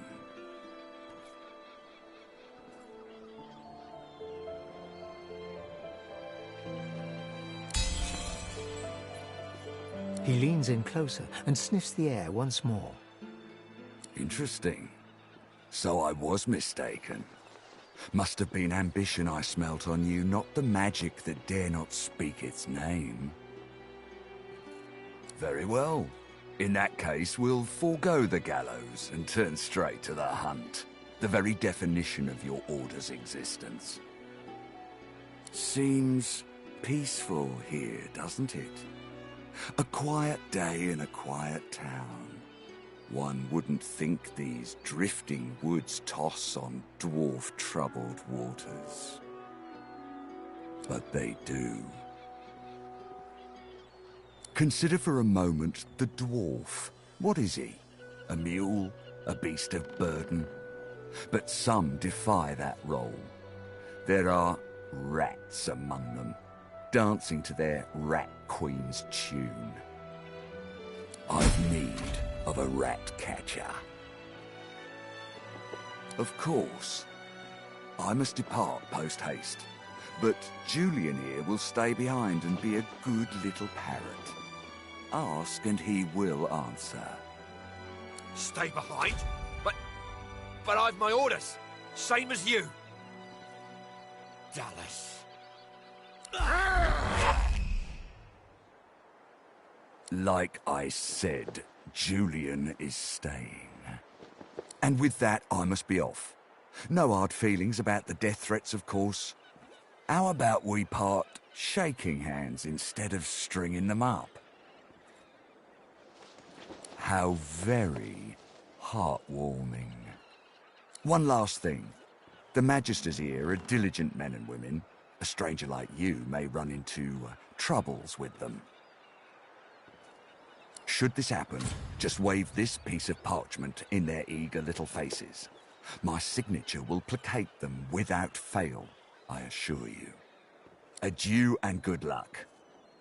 He leans in closer and sniffs the air once more. Interesting. So I was mistaken. Must have been ambition I smelt on you, not the magic that dare not speak its name. Very well. In that case, we'll forego the gallows and turn straight to the hunt. The very definition of your order's existence. Seems peaceful here, doesn't it? A quiet day in a quiet town. One wouldn't think these drifting woods toss on dwarf-troubled waters. But they do. Consider for a moment the dwarf. What is he? A mule? A beast of burden? But some defy that role. There are rats among them, dancing to their rat queen's tune. I've need of a rat catcher. Of course, I must depart post-haste, but Julian here will stay behind and be a good little parrot. Ask and he will answer. Stay behind? But I've my orders, same as you. Dallas. Like I said, Julian is staying. And with that, I must be off. No hard feelings about the death threats, of course. How about we part shaking hands instead of stringing them up? How very heartwarming. One last thing. The Magisters here are diligent men and women. A stranger like you may run into troubles with them. Should this happen, just wave this piece of parchment in their eager little faces. My signature will placate them without fail, I assure you. Adieu and good luck.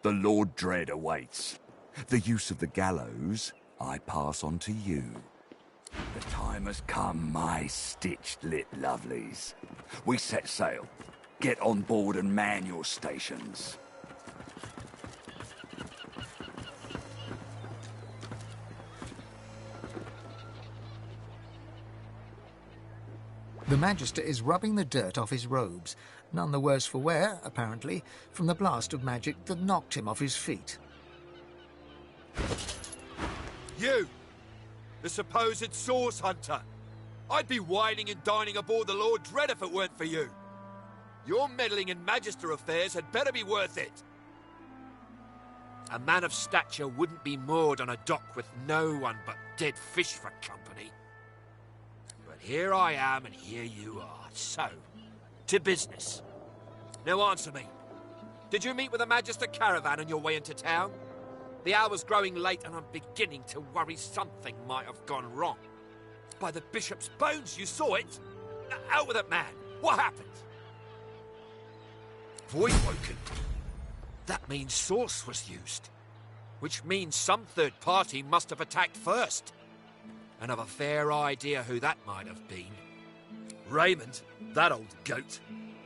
The Lord Dread awaits. The use of the gallows I pass on to you. The time has come, my stitched-lip lovelies. We set sail. Get on board and man your stations. The Magister is rubbing the dirt off his robes, none the worse for wear, apparently, from the blast of magic that knocked him off his feet. You! The supposed source hunter! I'd be whining and dining aboard the Lord Dread if it weren't for you. Your meddling in Magister affairs had better be worth it. A man of stature wouldn't be moored on a dock with no one but dead fish for company. But here I am and here you are. So, to business. Now answer me. Did you meet with a Magister caravan on your way into town? The hour's growing late and I'm beginning to worry something might have gone wrong. By the Bishop's bones, you saw it? Out with it, man. What happened? Void woken. That means source was used. Which means some third party must have attacked first. And I've a fair idea who that might have been. Raymond, that old goat,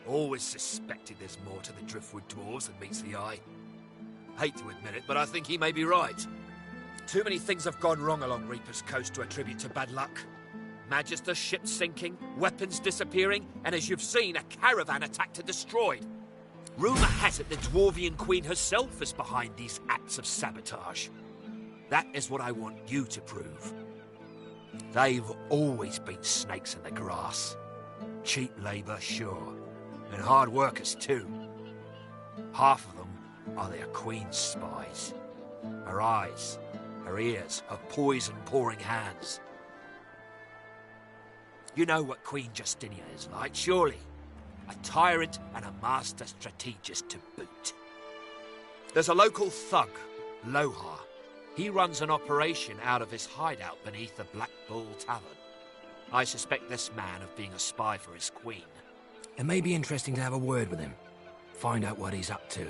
always suspected there's more to the Driftwood dwarves than meets the eye. Hate to admit it, but I think he may be right. Too many things have gone wrong along Reaper's Coast to attribute to bad luck. Magister ships sinking, weapons disappearing, and as you've seen, a caravan attacked and destroyed. Rumour has it the Dwarvian Queen herself is behind these acts of sabotage. That is what I want you to prove. They've always been snakes in the grass. Cheap labour, sure, and hard workers too. Half of them are their Queen's spies. Her eyes, her ears, her poison-pouring hands. You know what Queen Justinia is like, surely. A tyrant and a master strategist to boot. There's a local thug, Lohar. He runs an operation out of his hideout beneath the Black Bull Tavern. I suspect this man of being a spy for his queen. It may be interesting to have a word with him. Find out what he's up to.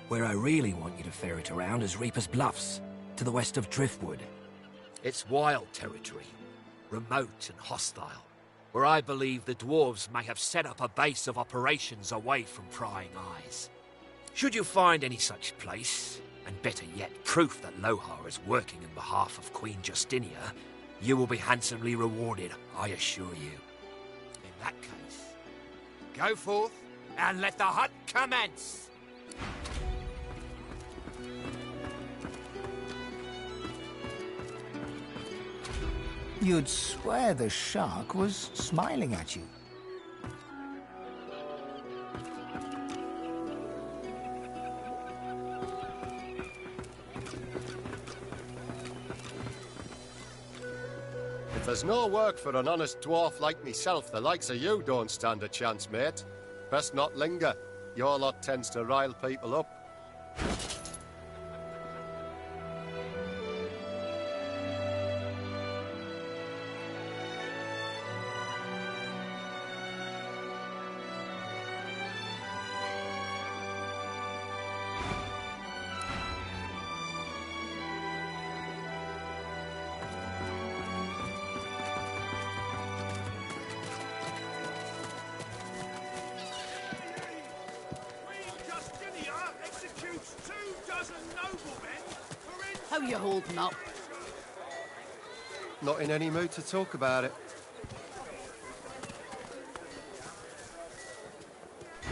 Where I really want you to ferret around is Reaper's Bluffs, to the west of Driftwood. It's wild territory, remote and hostile, where I believe the dwarves may have set up a base of operations away from prying eyes. Should you find any such place, and better yet, proof that Lohar is working on behalf of Queen Justinia, you will be handsomely rewarded, I assure you. In that case, go forth and let the hunt commence! You'd swear the shark was smiling at you. If there's no work for an honest dwarf like myself, the likes of you don't stand a chance, mate. Best not linger. Your lot tends to rile people up. How you holding up? Not in any mood to talk about it.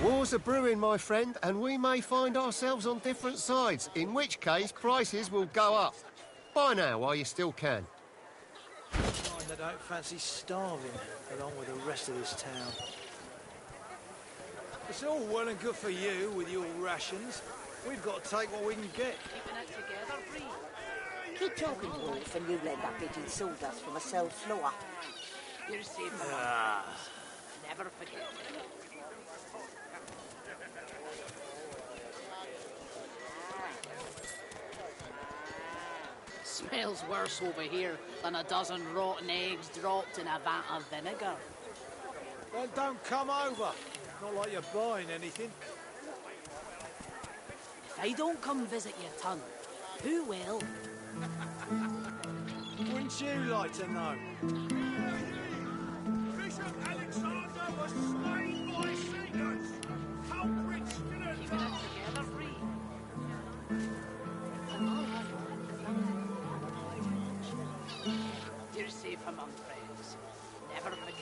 Wars are brewing, my friend, and we may find ourselves on different sides, in which case prices will go up. Buy now while you still can. Mind I don't fancy starving along with the rest of this town. It's all well and good for you with your rations. We've got to take what we can get. Keep talking, Wolf, and you'll end up getting sawdust from a cell floor. You're safe. Never forget. Smells worse over here than a dozen rotten eggs dropped in a vat of vinegar. Then don't come over. Not like you're buying anything. If I don't come visit your ton, who will? Wouldn't you like to know? Bishop Alexander was slain by Seekers. Culprits gonna die. You're safe among friends. Never forget.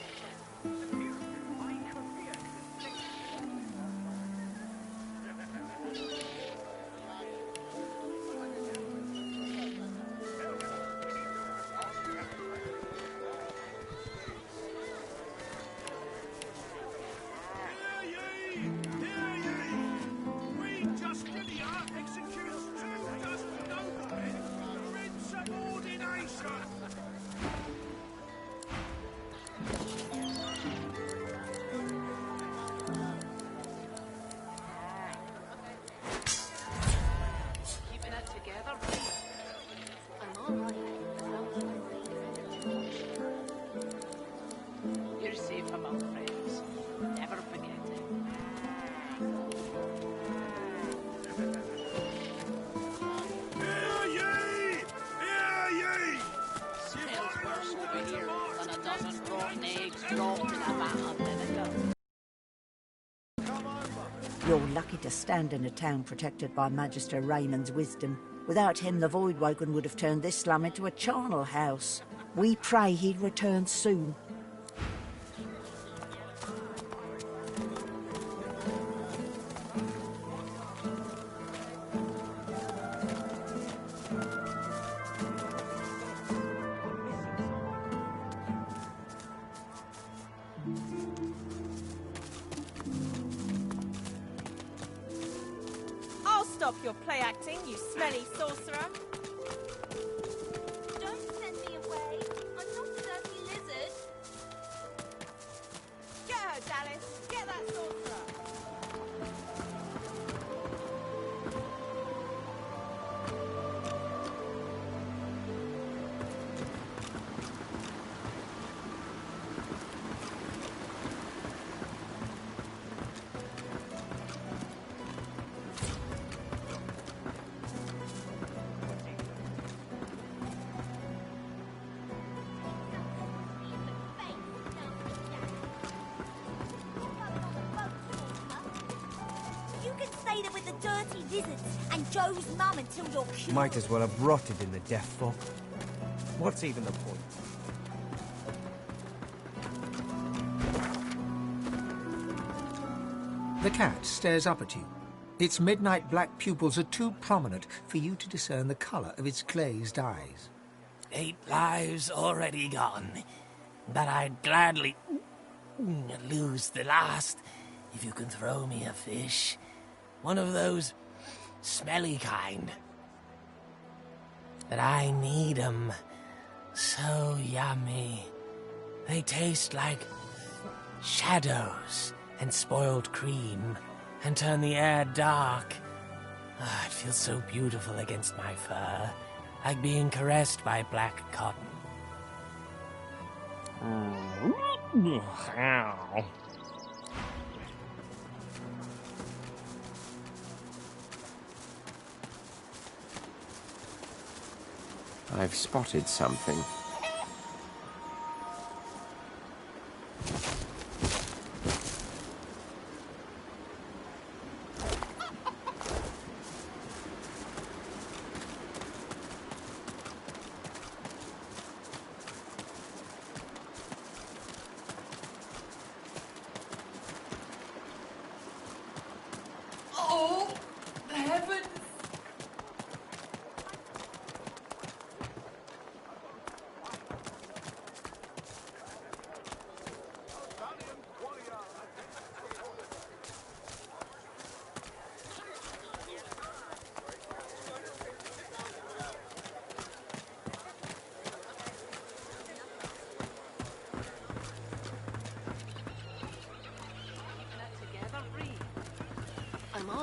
You're safe among friends. Never forget it. Hear ye! Hear ye! Smells worse over here than a dozen rotten eggs dropped in a vat of vinegar. You're lucky to stand in a town protected by Magister Raymond's wisdom. Without him, the Voidwoken would have turned this slum into a charnel house. We pray he'd return soon. I'll stop your play acting, you smelly sorcerer. Don't send me away. I'm not a dirty lizard. Get her, Dallas. Get that sorcerer. You can stay there with the dirty lizards and Joe's mum until you're cured. Might as well have rotted in the death fog. What's even the point? The cat stares up at you. Its midnight black pupils are too prominent for you to discern the colour of its glazed eyes. 8 lives already gone, but I'd gladly lose the last if you can throw me a fish. One of those smelly kind. But I need 'em. So yummy. They taste like shadows and spoiled cream and turn the air dark. It feels so beautiful against my fur, like being caressed by black cotton. I've spotted something.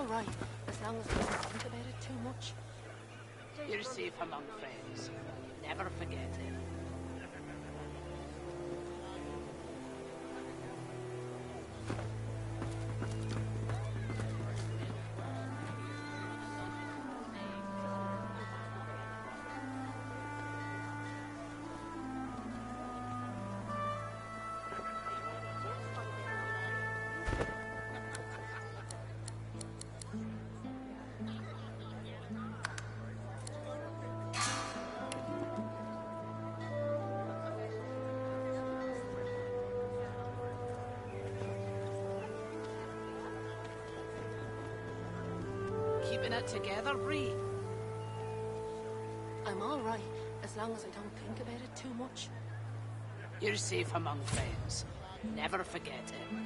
all right, as long as I don't think about it too much. You're safe among friends. Never forget it. Keeping it together, Bree? I'm all right, as long as I don't think about it too much. You're safe among friends. Never forget it.